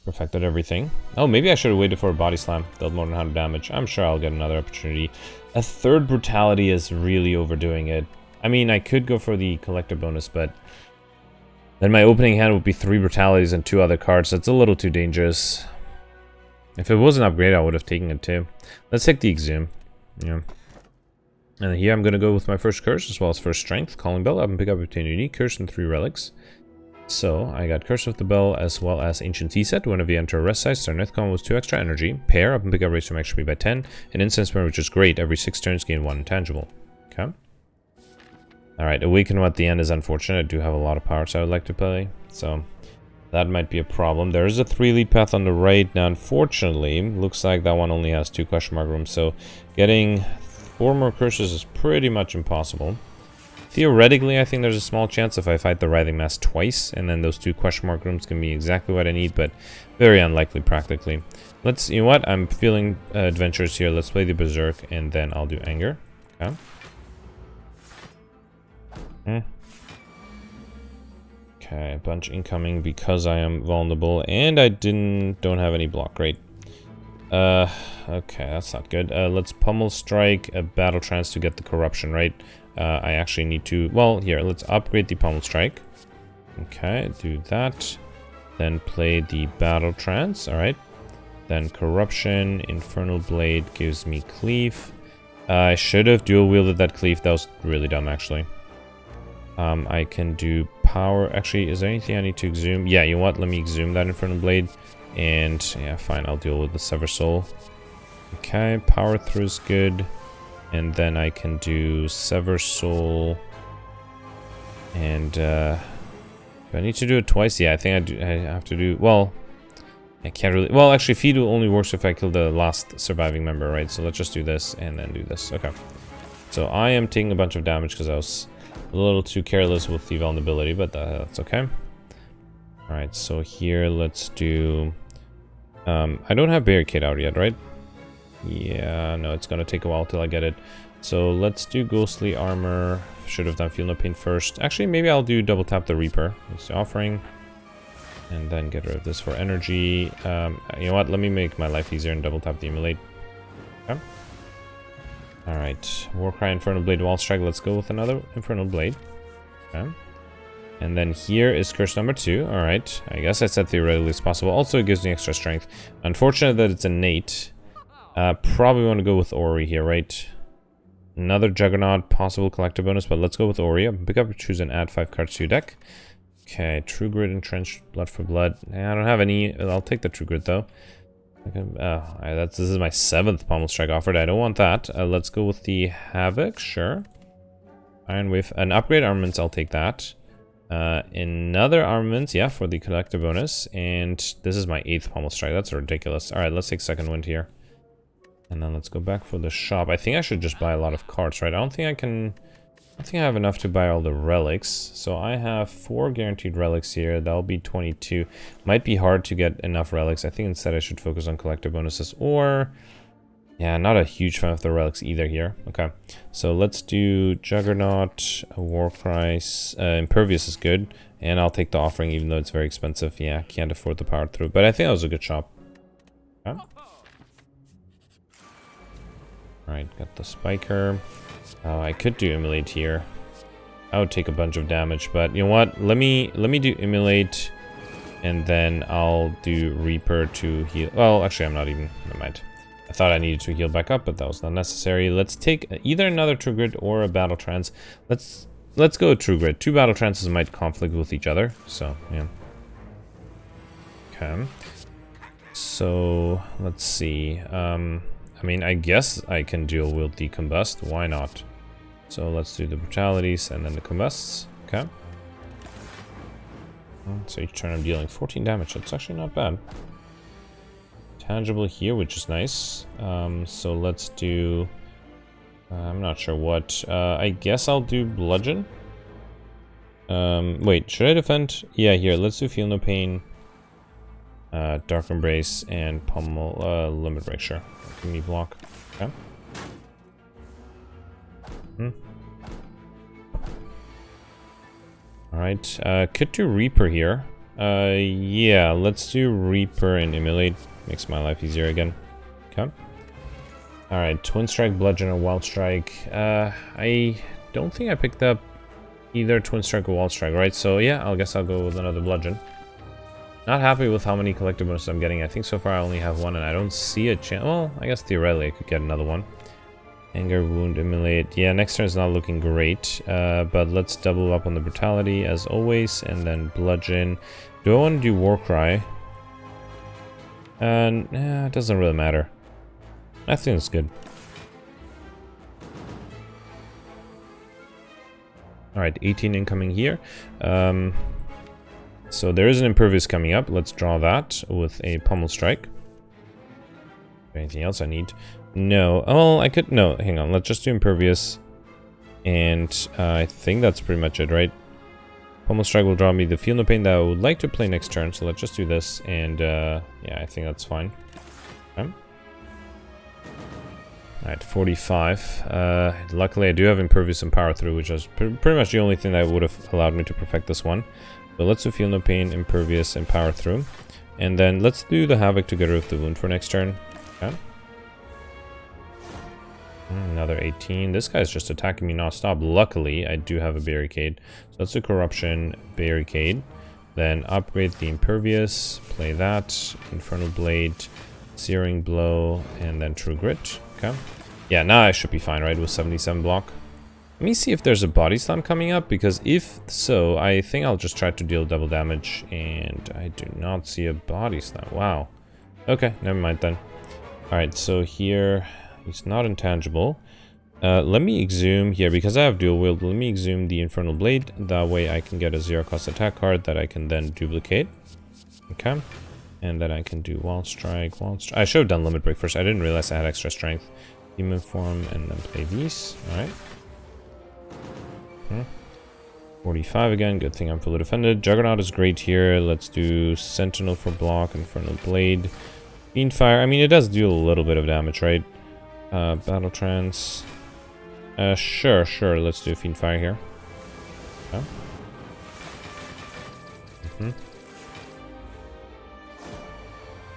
Perfected everything. Oh, maybe I should have waited for a body slam. Dealt more than 100 damage. I'm sure I'll get another opportunity. A third brutality is really overdoing it. I mean, I could go for the collector bonus, but then my opening hand would be 3 brutalities and 2 other cards. That's a little too dangerous. If it was an upgrade, I would have taken it too. Let's take the Exhume. Yeah. And here I'm going to go with my first curse as well as first strength. Calling Bell up and pick up between unique curse and 3 relics. So, I got Curse of the Bell as well as Ancient Tea Set. Whenever you enter a rest site, start Nethcon with 2 extra energy. Pair up and pick up raise from XP by 10. And Incense Burn, which is great. Every 6 turns gain 1 intangible. Okay. Alright, Awaken at the end is unfortunate. I do have a lot of powers I would like to play. So, that might be a problem. There is a 3 lead path on the right. Now, unfortunately, looks like that one only has 2 question mark rooms. So, getting 4 more curses is pretty much impossible. Theoretically, I think there's a small chance if I fight the Writhing Mass twice, and then those 2 question mark rooms can be exactly what I need, but very unlikely practically. Let's, you know what, I'm feeling adventurous here. Let's play the Berserk, and then I'll do Anger. Okay. Okay, a bunch incoming because I am vulnerable, and I don't have any block, great. Okay, that's not good. Let's Pummel Strike a Battle Trance to get the Corruption, right? I actually need to... Well, here, let's upgrade the Pommel Strike. Okay, do that. Then play the Battle Trance, alright. Then Corruption, Infernal Blade gives me Cleave. I should have dual wielded that Cleave, that was really dumb actually. I can do Power, actually, is there anything I need to exhume? Yeah, you know what, let me exhume that Infernal Blade. And, yeah, fine, I'll deal with the Sever Soul. Okay, Power Through is good. And then I can do Sever Soul. And, do I need to do it twice? Yeah, I think I have to do... Well, I can't really... Well, actually, Feed only works if I kill the last surviving member, right? So let's just do this and then do this. Okay. So I am taking a bunch of damage because I was a little too careless with the vulnerability, but that's okay. Alright, so here let's do... I don't have Barricade out yet, right? Yeah, no, it's gonna take a while till I get it. So let's do Ghostly Armor. Should have done Feel No Pain first. Actually, maybe I'll do double tap the Reaper. It's the Offering. And then get rid of this for energy. You know what? Let me make my life easier and double tap the Immolate. Okay. Alright. Warcry, Infernal Blade, Wall Strike. Let's go with another Infernal Blade. Okay. And then here is curse number 2. Alright. I guess I said theoretically it's possible. Also, it gives me extra strength. Unfortunate that it's innate. Probably want to go with Ori here, right? Another Juggernaut, possible collector bonus, but let's go with Ori. Pick up, choose, and add 5 cards to your deck. Okay, True Grit, Entrenched, Blood for Blood. I don't have any. I'll take the True Grit though. Okay, this is my 7th Pommel Strike offered. I don't want that. Let's go with the Havoc, sure. Iron Wave, an upgrade armaments. I'll take that. Another armaments, yeah, for the collector bonus. And this is my 8th Pommel Strike. That's ridiculous. All right, let's take Second Wind here. And then let's go back for the shop. I think I should just buy a lot of cards, right? I don't think I have enough to buy all the relics. So I have 4 guaranteed relics here. That'll be 22. Might be hard to get enough relics. I think instead I should focus on collector bonuses. Or, yeah, not a huge fan of the relics either here. Okay, so let's do Juggernaut, Warcry, Impervious is good. And I'll take the Offering even though it's very expensive. Yeah, can't afford the Power Through. But I think that was a good shop. Okay. Alright, got the Spiker. I could do Immolate here. I would take a bunch of damage, but you know what? Let me do Immolate, and then I'll do Reaper to heal. Well, actually, I'm not even. Never mind. I thought I needed to heal back up, but that was not necessary. Let's take either another True Grit or a Battle Trance. Let's go with True Grit. 2 Battle Trances might conflict with each other, so yeah. Okay. So let's see. I mean, I guess I can dual wield the Combust. Why not? So let's do the Brutalities and then the Combusts. Okay. So each turn I'm dealing 14 damage. That's actually not bad. Tangible here, which is nice. So let's do... I'm not sure what. I guess I'll do Bludgeon. Wait, should I defend? Yeah, here. Let's do Feel No Pain. Dark Embrace and Pummel Limit Break, sure. Give me block. Okay. Alright, could do Reaper here. Yeah, let's do Reaper and Immolate. Makes my life easier again. Okay. Alright, Twin Strike, Bludgeon, or Wild Strike. I don't think I picked up either Twin Strike or Wild Strike, right? So yeah, I guess I'll go with another Bludgeon. Not happy with how many collector bonuses I'm getting. I think so far I only have 1 and I don't see a chance. Well, I guess theoretically I could get another one. Anger, Wound, Immolate. Yeah, next turn is not looking great. But let's double up on the Brutality as always. And then Bludgeon. Do I want to do Warcry? It doesn't really matter. I think it's good. Alright, 18 incoming here. So there is an Impervious coming up. Let's draw that with a Pommel Strike. Anything else I need? No. Oh, I could... No, hang on. Let's just do Impervious. And I think that's pretty much it, right? Pommel Strike will draw me the Feel No Pain that I would like to play next turn. So let's just do this. And yeah, I think that's fine. Okay. Alright, 45. Luckily, I do have Impervious and Power Through, which is pretty much the only thing that would have allowed me to perfect this one. So let's do Feel No Pain, Impervious, and Power Through. And then let's do the Havoc to get rid of the Wound for next turn. Okay. Another 18. This guy's just attacking me non-stop. Luckily, I do have a barricade. So that's a corruption barricade. Then upgrade the impervious. Play that. Infernal blade. Searing blow. And then true grit. Okay. Yeah, now I should be fine, right? With 77 block. Let me see if there's a body slam coming up. Because if so, I think I'll just try to deal double damage. And I do not see a body slam. Wow. Okay, never mind then. Alright, so here... He's not intangible. Let me exhume here, because I have dual wield. Let me exhume the Infernal Blade. That way I can get a 0-cost attack card that I can then duplicate. Okay. And then I can do Wall Strike, I should have done Limit Break first. I didn't realize I had extra strength. Demon Form, and then play these. Alright. 45 again. Good thing I'm fully defended. Juggernaut is great here. Let's do Sentinel for block, Infernal Blade. Fiendfire. I mean, it does do a little bit of damage, right? Battle trance. Sure. Let's do Fiendfire here. Okay.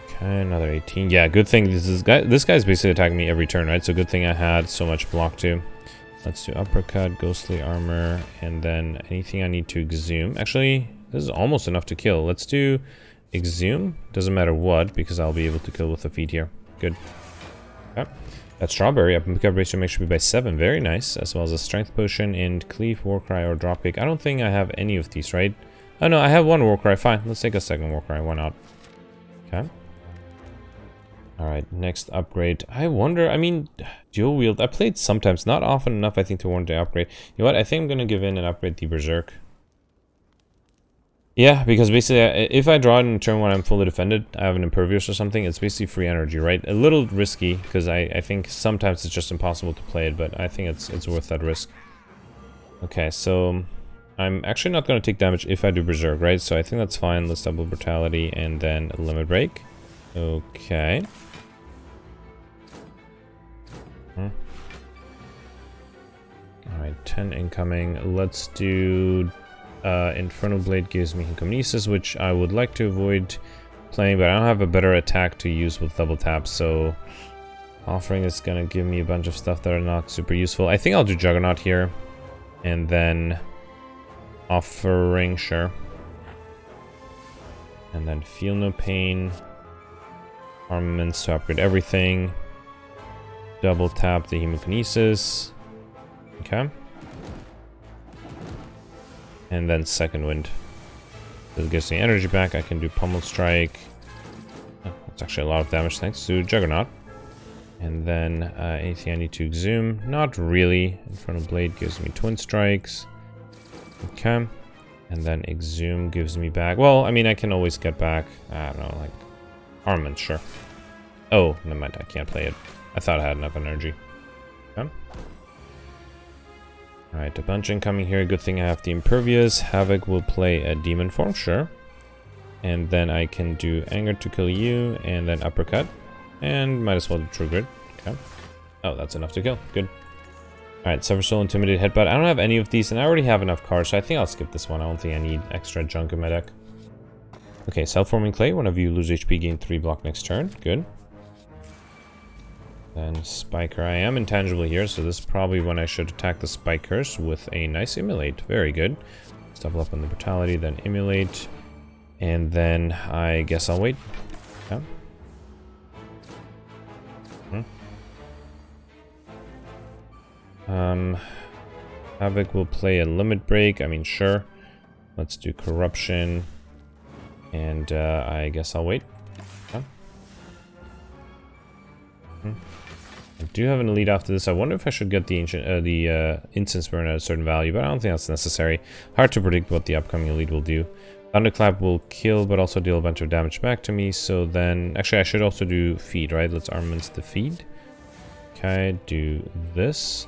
Okay, another 18. Yeah, good thing this guy's basically attacking me every turn, right? So good thing I had so much block too. Let's do uppercut, ghostly armor, and then anything I need to exhume. Actually, this is almost enough to kill. Let's do exhume. Doesn't matter what, because I'll be able to kill with the feet here. Good. Okay. That strawberry up and pick up ratio makes sure be by 7. Very nice. As well as a strength potion and cleave, warcry, or dropkick. I don't think I have any of these, right? Oh no, I have one warcry. Fine. Let's take a second warcry. Why not? Okay. Alright, next upgrade. I wonder, I mean, dual wield. I played sometimes, not often enough, I think, to warrant the upgrade. You know what? I think I'm going to give in and upgrade the Berserk. Yeah, because basically, if I draw it in a turn when I'm fully defended, I have an Impervious or something, it's basically free energy, right? A little risky, because I think sometimes it's just impossible to play it, but I think it's worth that risk. Okay, so I'm actually not going to take damage if I do Berserk, right? So I think that's fine. Let's double Brutality and then Limit Break. Okay. Alright, 10 incoming. Let's do... Infernal Blade gives me Incomesis, which I would like to avoid playing, but I don't have a better attack to use with double tap, so offering is gonna give me a bunch of stuff that are not super useful. I think I'll do Juggernaut here, and then offering, sure. And then Feel No Pain, Armaments to upgrade everything, double tap the Hemokinesis, okay. And then Second Wind. This gives me energy back. I can do Pummel Strike. Oh, that's actually a lot of damage thanks to Juggernaut. And then anything I need to exhume? Not really. Infernal Blade gives me Twin Strikes. Okay. And then exhume gives me back. Well, I mean, I can always get back. I don't know, like Armament, sure. Oh, never mind. I can't play it. I thought I had enough energy. Okay. Alright, a bunch incoming here. Good thing I have the Impervious. Havoc will play a Demon Form, sure. And then I can do Anger to kill you, and then Uppercut. And might as well do True Grit. Okay. Oh, that's enough to kill. Good. Alright, Sever Soul, Intimidate, Headbutt. I don't have any of these, and I already have enough cards, so I think I'll skip this one. I don't think I need extra junk in my deck. Okay, Self-Forming Clay. One of you lose HP, gain 3 block next turn. Good. Then Spiker. I am intangible here, so this is probably when I should attack the Spikers with a nice Immolate. Very good. Let's double up on the Brutality, then Immolate. And then I guess I'll wait. Yeah. Havoc will play a Limit Break. I mean, sure. Let's do Corruption. And I guess I'll wait. Yeah. I do have an elite after this. I wonder if I should get the instance burn at a certain value, but I don't think that's necessary. Hard to predict what the upcoming elite will do. Thunderclap will kill, but also deal a bunch of damage back to me. So then, actually, I should also do feed, right? Let's Armaments the feed. Okay, do this,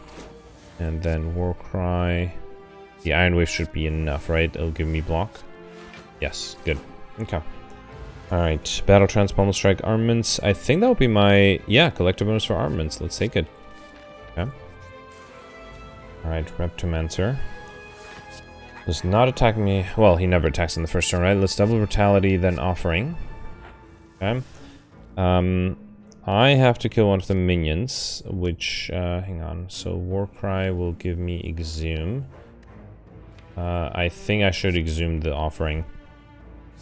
and then Warcry. The Iron Wave should be enough, right? It'll give me block. Yes, good. Okay. Alright, Battle Trance, Pummel Strike, Armaments. I think that would be my, yeah, collector bonus for Armaments. Let's take it. Okay. Alright, Reptomancer. Does not attack me. Well, he never attacks in the first turn, right? Let's double Brutality, then Offering. Okay. I have to kill one of the minions, which, hang on. So Warcry will give me Exhume. I think I should Exhume the offering.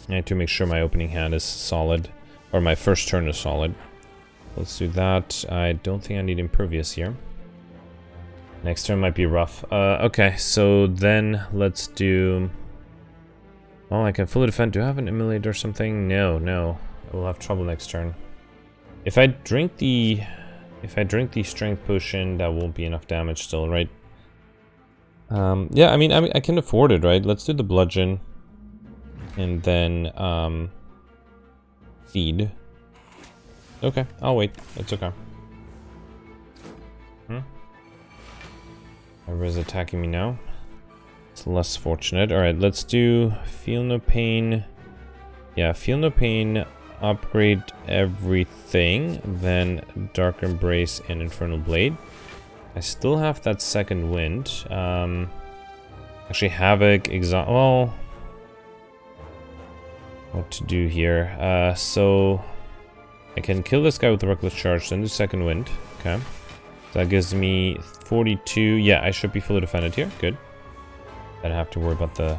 I need to make sure my opening hand is solid, or my first turn is solid. Let's do that. I don't think I need Impervious here. Next turn might be rough. Okay, so then let's do... Well, I can fully defend. Do I have an Immolate or something? No. I will have trouble next turn. If I drink the Strength Potion, that won't be enough damage still, right? Yeah, I mean, I can afford it, right? Let's do the Bludgeon. And then, Feed. Okay, I'll wait. It's okay. Whoever's attacking me now. It's less fortunate. Alright, let's do Feel No Pain. Yeah, Feel No Pain, upgrade everything. Then Dark Embrace and Infernal Blade. I still have that second wind. Actually, Havoc, well, what to do here? So I can kill this guy with the Reckless Charge, then do second wind. Okay. So that gives me 42. Yeah, I should be fully defended here. Good. I don't have to worry about the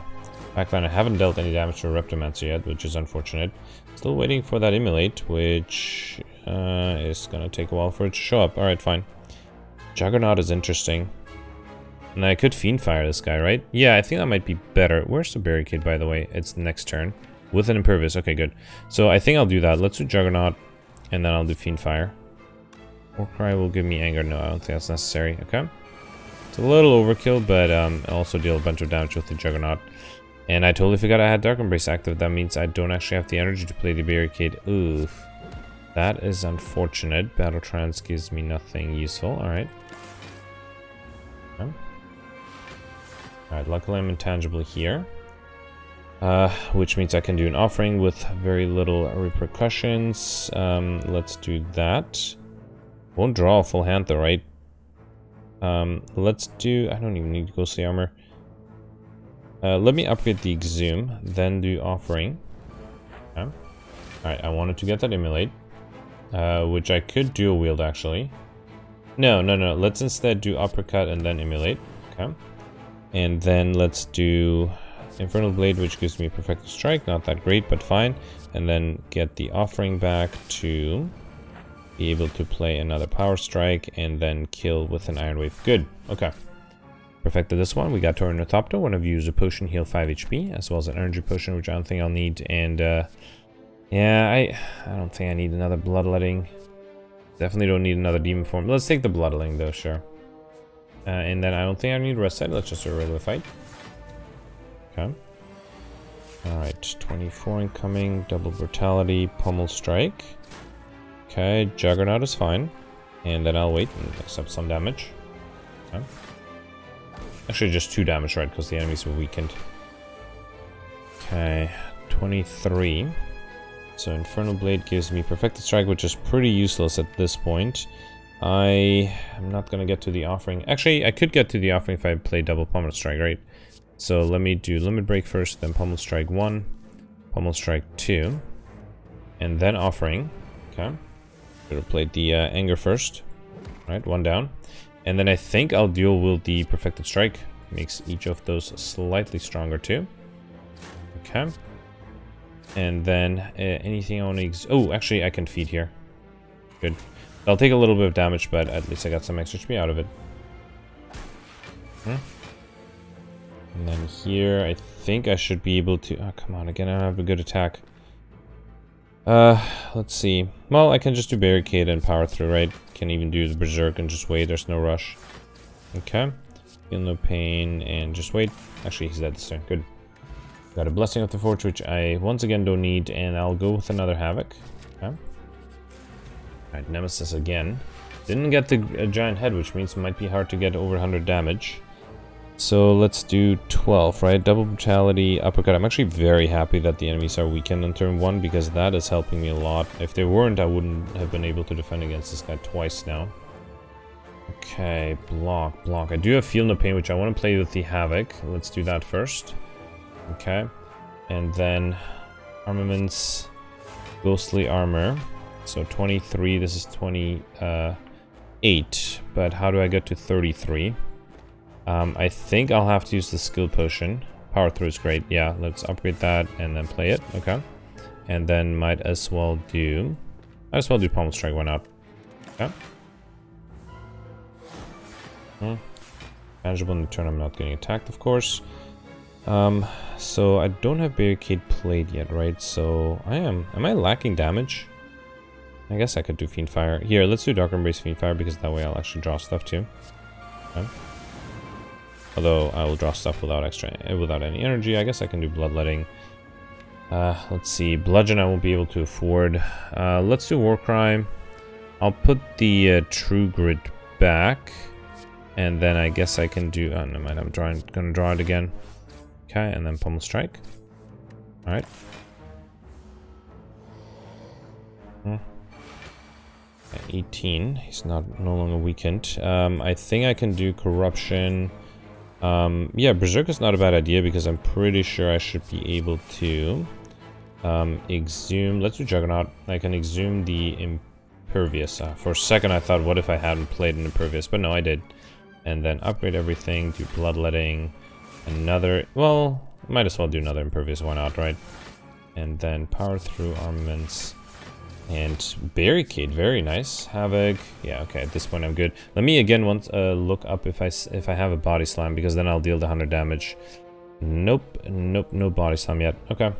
backline. I haven't dealt any damage to Reptomancer yet, which is unfortunate. Still waiting for that Immolate, which is gonna take a while for it to show up. Alright, fine. Juggernaut is interesting. And I could Fiendfire this guy, right? Yeah, I think that might be better. Where's the Barricade, by the way? It's next turn. With an Impervious. Okay, good. So I think I'll do that. Let's do Juggernaut, and then I'll do Fiendfire. Warcry will give me Anger. No, I don't think that's necessary. Okay. It's a little overkill, but I'll also deal a bunch of damage with the Juggernaut. And I totally forgot I had Dark Embrace active. That means I don't actually have the energy to play the Barricade. Oof. That is unfortunate. Battle Trance gives me nothing useful. Alright. Okay. Alright, luckily I'm intangible here. Which means I can do an offering with very little repercussions. Let's do that. Won't draw a full hand though, right? Let's do... I don't even need Ghostly Armor. Let me upgrade the Exhume, then do offering. Okay. Alright, I wanted to get that Immolate. Which I could dual wield actually. No. Let's instead do Uppercut and then Immolate. Okay. And then let's do Infernal Blade, which gives me Perfected Strike. Not that great, but fine. And then get the offering back to be able to play another Power Strike and then kill with an Iron Wave. Good. Okay. Perfected this one. We got to our Ornithopter. One of you use a potion, heal 5 HP, as well as an energy potion, which I don't think I'll need. And yeah, I don't think I need another Bloodletting. Definitely don't need another Demon Form. Let's take the Bloodletting though, sure. And then I don't think I need Rest Side. Let's just do a regular fight. Okay. Alright, 24 incoming, Double Brutality, Pummel Strike. Okay, Juggernaut is fine. And then I'll wait and accept some damage. Okay. Actually, just 2 damage, right? Because the enemies were weakened. Okay, 23. So Infernal Blade gives me Perfected Strike, which is pretty useless at this point. I am not going to get to the offering. Actually, I could get to the offering if I play double Pummel Strike, right? So let me do Limit Break first, then Pummel Strike 1, Pummel Strike 2, and then offering. Okay. Should have played the Anger first. Alright, 1 down. And then I think I'll dual wield the Perfected Strike. Makes each of those slightly stronger too. Okay. And then anything I want to... Oh, actually I can feed here. Good. I'll take a little bit of damage, but at least I got some extra HP out of it. And then here, I think I should be able to... Oh, come on, again, I don't have a good attack. Let's see. Well, I can just do Barricade and power through, right? Can even do the Berserk and just wait, there's no rush. Okay. Feel No Pain and just wait. Actually, he's dead this turn, good. Got a Blessing of the Forge, which I once again don't need, and I'll go with another Havoc. Okay. Alright, Nemesis again. Didn't get the giant head, which means it might be hard to get over 100 damage. So let's do 12, right? Double Brutality, Uppercut. I'm actually very happy that the enemies are weakened on turn 1, because that is helping me a lot. If they weren't, I wouldn't have been able to defend against this guy twice now. Okay, block. I do have Feel No Pain, which I want to play with the Havoc. Let's do that first. Okay. And then Armaments, Ghostly Armor. So 23, this is 28. But how do I get to 33? I think I'll have to use the skill potion. Power through is great. Yeah, let's upgrade that and then play it. Okay. And then might as well do Pommel Strike, why not? Okay. Manageable in the turn, I'm not getting attacked, of course. So I don't have Barricade played yet, right? So am I lacking damage? I guess I could do Fiend Fire. Here, let's do Dark Embrace Fiend Fire, because that way I'll actually draw stuff too. Okay. Although I will draw stuff without any energy. I guess I can do Bloodletting. Let's see, Bludgeon I won't be able to afford. Let's do Warcry. I'll put the True Grit back. And then I guess I can do... Oh, never mind, I'm gonna draw it again. Okay, and then Pommel Strike. Alright. 18. He's no longer weakened. I think I can do Corruption. Yeah, Berserk is not a bad idea because I'm pretty sure I should be able to exhume. Let's do Juggernaut. I can exhume the Impervious. For a second I thought, what if I hadn't played an Impervious? But no, I did. And then upgrade everything, do Bloodletting. Another, well, might as well do another Impervious, why not, right? And then Power Through Armaments. And Barricade, very nice. Havoc, yeah, okay, at this point I'm good. Let me again look up if I have a Body Slam, because then I'll deal the 100 damage. Nope, no Body Slam yet. Okay,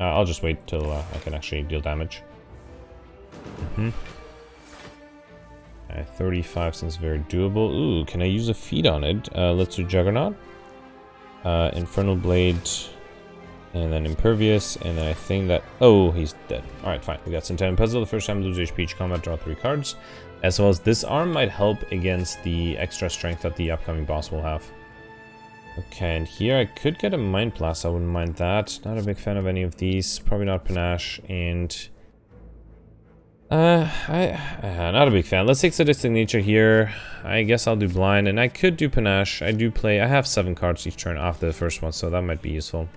I'll just wait till I can actually deal damage. 35 seems very doable. Ooh, can I use a feat on it? Let's do Juggernaut. Infernal Blade. And then Impervious, and then I think that... Oh, he's dead. Alright, fine. We got Centennial Puzzle. The first time lose HP each combat, draw 3 cards. As well as this arm might help against the extra strength that the upcoming boss will have. Okay, and here I could get a Mind Blast. I wouldn't mind that. Not a big fan of any of these. Probably not Panache, and... not a big fan. Let's take Sadistic Nature here. I guess I'll do Blind, and I could do Panache. I have 7 cards each turn after the first one, so that might be useful.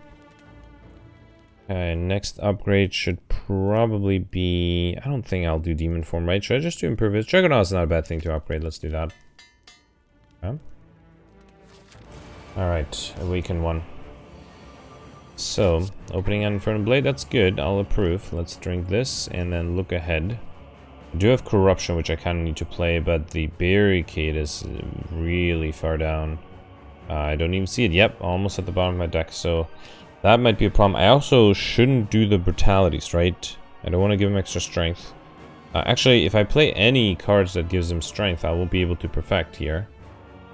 Okay, next upgrade should probably be... I don't think I'll do Demon Form, right? Should I just do Impervious? Juggernaut is not a bad thing to upgrade. Let's do that. Okay. Alright, Awaken 1. So, opening an Infernal Blade, that's good. I'll approve. Let's drink this and then look ahead. I do have Corruption, which I kind of need to play, but the Barricade is really far down. I don't even see it. Yep, almost at the bottom of my deck, so... That might be a problem. I also shouldn't do the Brutalities, right? I don't want to give him extra strength. Actually, if I play any cards that gives him strength, I will be able to perfect here.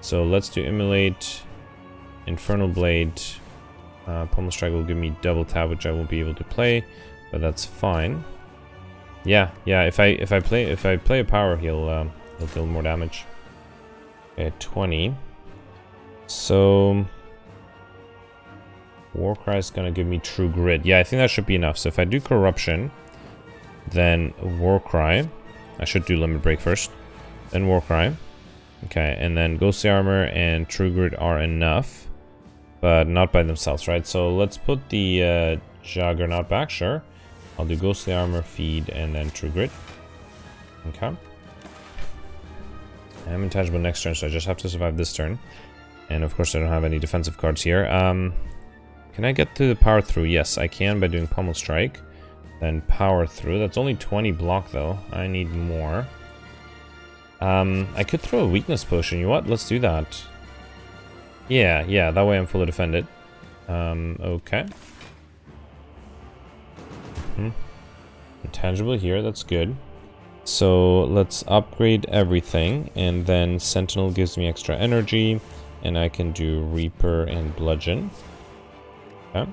So let's do Immolate, Infernal Blade. Pommel Strike will give me double tap, which I won't be able to play, but that's fine. Yeah. If I play a power, he'll deal more damage. Okay, 20. So. Warcry is gonna give me True Grit. Yeah, I think that should be enough. So if I do Corruption, then Warcry. I should do Limit Break first. Then Warcry. Okay, and then Ghostly Armor and True Grit are enough. But not by themselves, right? So let's put the Juggernaut back, sure. I'll do Ghostly Armor, Feed, and then True Grit. Okay. I'm intangible next turn, so I just have to survive this turn. And of course I don't have any defensive cards here. Can I get to the Power Through? Yes, I can by doing Pommel Strike. Then Power Through. That's only 20 block though. I need more. I could throw a Weakness Potion. You know what? Let's do that. Yeah, that way I'm fully defended. Okay. Intangible here, that's good. So let's upgrade everything, and then Sentinel gives me extra energy, and I can do Reaper and Bludgeon. Okay.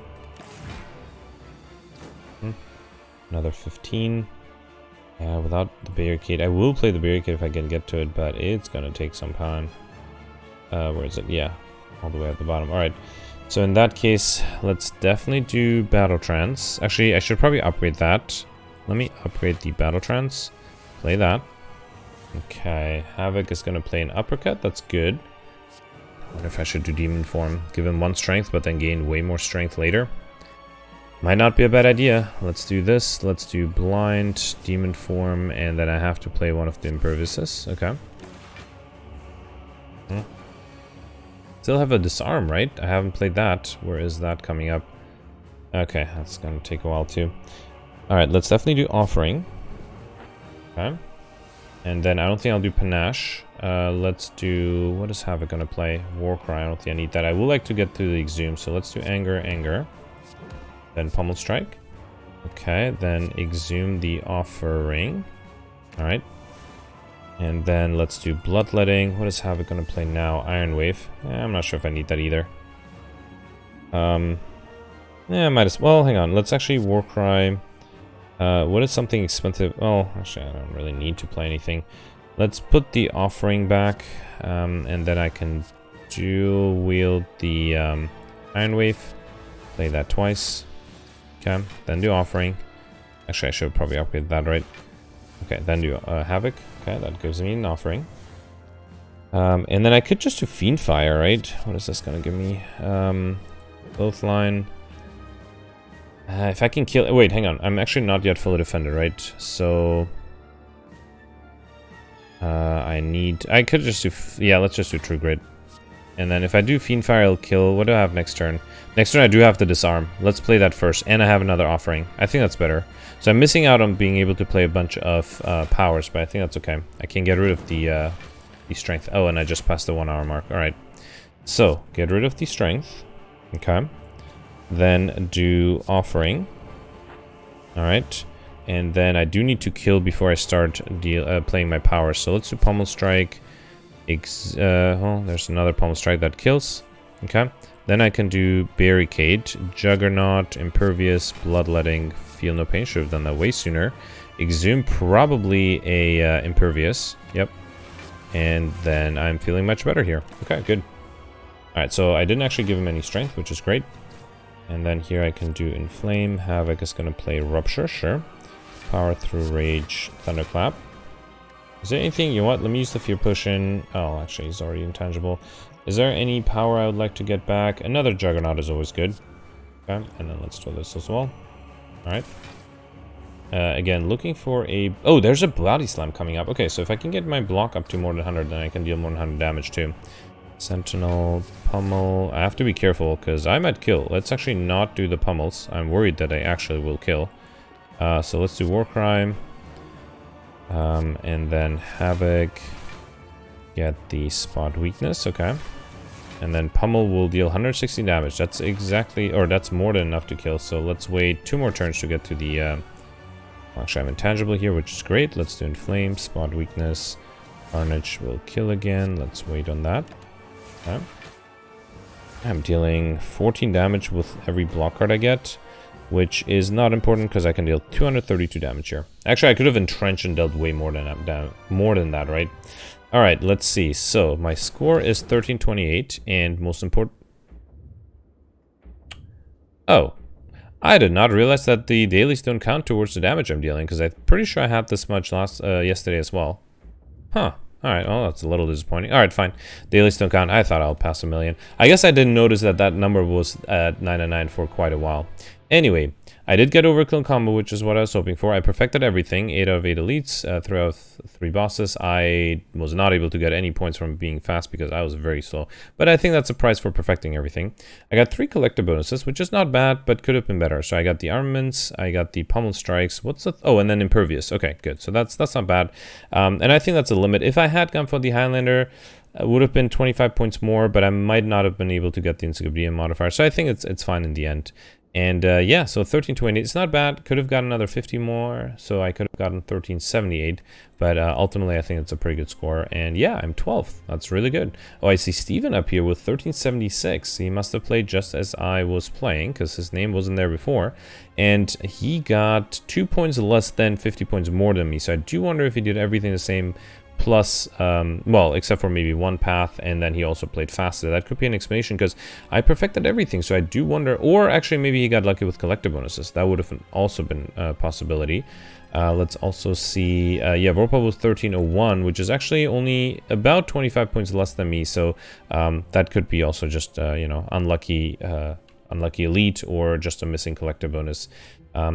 Another 15. Yeah, without the Barricade. I will play the Barricade if I can get to it, but it's gonna take some time. Where is it? Yeah, all the way at the bottom. Alright, so in that case, let's definitely do Battle Trance. Actually, I should probably upgrade that. Let me upgrade the Battle Trance. Play that. Okay, Havoc is gonna play an Uppercut. That's good. I wonder if I should do Demon Form. Give him 1 strength, but then gain way more strength later. Might not be a bad idea. Let's do this. Let's do blind, demon form, and then I have to play one of the imperviouses. Okay. Still have a disarm, right? I haven't played that. Where is that coming up? Okay, that's gonna take a while too. Alright, let's definitely do offering. Okay. And then I don't think I'll do panache. Let's do... What is Havoc gonna play? Warcry, I don't think I need that. I would like to get through the exhume, so let's do anger, anger. Then pummel strike. Okay, then exhume the offering. Alright. And then let's do bloodletting. What is Havoc gonna play now? Iron Wave. I'm not sure if I need that either. Yeah, might as well. Hang on. Let's actually Warcry. What is something expensive? Oh, actually, I don't really need to play anything. Let's put the offering back, and then I can dual wield the Iron Wave. Play that twice. Okay, then do offering. Actually, I should probably upgrade that, right? Okay, then do Havoc. Okay, that gives me an offering. And then I could just do Fiend Fire, right? What is this gonna give me? Both line. If I can kill... Wait, hang on. I'm actually not yet fully defended, right? So... I could just do... Yeah, let's just do True Grit. And then if I do Fiend Fire, I'll kill... What do I have next turn? Next turn, I do have to disarm. Let's play that first. And I have another offering. I think that's better. So I'm missing out on being able to play a bunch of powers, but I think that's okay. I can get rid of the strength. Oh, and I just passed the 1 hour mark. Alright. So, get rid of the strength. Okay. Then do offering. Alright. And then I do need to kill before I start playing my powers. So let's do pummel strike. Well, there's another pummel strike that kills. Okay. Then I can do barricade, juggernaut, impervious, bloodletting, feel no pain. Should have done that way sooner. Exhume, probably a impervious. Yep. And then I'm feeling much better here. Okay, good. Alright, so I didn't actually give him any strength, which is great. And then here I can do inflame. Havoc is going to play rupture, sure. Power through rage, thunderclap. Is there anything you want? Let me use the fear potion. Oh, actually, he's already intangible. Is there any power I would like to get back? Another juggernaut is always good. Okay, and then let's do this as well. Alright. Again, looking for a... Oh, there's a body slam coming up. Okay, so if I can get my block up to more than 100, then I can deal more than 100 damage too. Sentinel, pummel. I have to be careful because I might kill. Let's actually not do the pummels. I'm worried that I actually will kill. So let's do Warcry. And then Havoc. Get the spot weakness. Okay. And then pummel will deal 160 damage. That's exactly, or that's more than enough to kill. So let's wait 2 more turns to get to the... Actually, I'm intangible here, which is great. Let's do inflame, spot weakness. Carnage will kill again. Let's wait on that. Okay. I'm dealing 14 damage with every block card I get, which is not important because I can deal 232 damage here. Actually, I could have entrenched and dealt way more than that, right? All right, let's see. So my score is 1328, and most important... Oh, I did not realize that the dailies don't count towards the damage I'm dealing, because I'm pretty sure I had this much yesterday as well. Huh. Alright, well, that's a little disappointing. Alright, fine. Dailies don't count. I thought I'll pass 1 million. I guess I didn't notice that that number was at 999 for quite a while. Anyway, I did get overkill combo, which is what I was hoping for. I perfected everything. 8 out of 8 elites, 3 out of 3 bosses. I was not able to get any points from being fast because I was very slow. But I think that's a price for perfecting everything. I got 3 collector bonuses, which is not bad, but could have been better. So I got the armaments, I got the pummel strikes. What's the... Oh, and then impervious. Okay, good. So that's not bad. And I think that's a limit. If I had gone for the Highlander, it would have been 25 points more, but I might not have been able to get the encyclopedia modifier. So I think it's fine in the end. And yeah, so 1328, it's not bad. Could have gotten another 50 more, so I could have gotten 1378. But ultimately, I think it's a pretty good score. And yeah, I'm 12th. That's really good. Oh, I see Steven up here with 1376. He must have played just as I was playing, because his name wasn't there before. And he got 2 points less than 50 points more than me. So I do wonder if he did everything the same, plus, well, except for maybe one path, and then he also played faster. That could be an explanation, because I perfected everything, so I do wonder, or actually maybe he got lucky with collector bonuses. That would have also been a possibility. Let's also see, yeah, Vorpal was 1301, which is actually only about 25 points less than me, so that could be also just, you know, unlucky unlucky elite or just a missing collector bonus.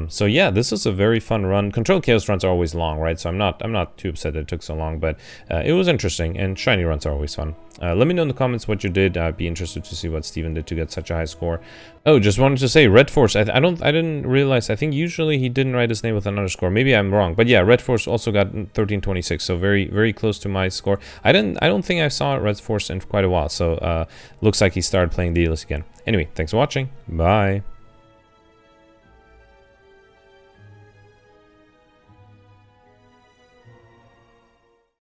So yeah, this is a very fun run. Control Chaos runs are always long, right? So I'm not too upset that it took so long, but it was interesting, and shiny runs are always fun. Let me know in the comments what you did. I'd be interested to see what Steven did to get such a high score. Oh, just wanted to say, Red Force, I didn't realize, I think usually he didn't write his name with an underscore. Maybe I'm wrong, but yeah, Red Force also got 1326, so very, very close to my score. I don't think I saw Red Force in quite a while, so looks like he started playing the Elise again. Anyway, thanks for watching. Bye.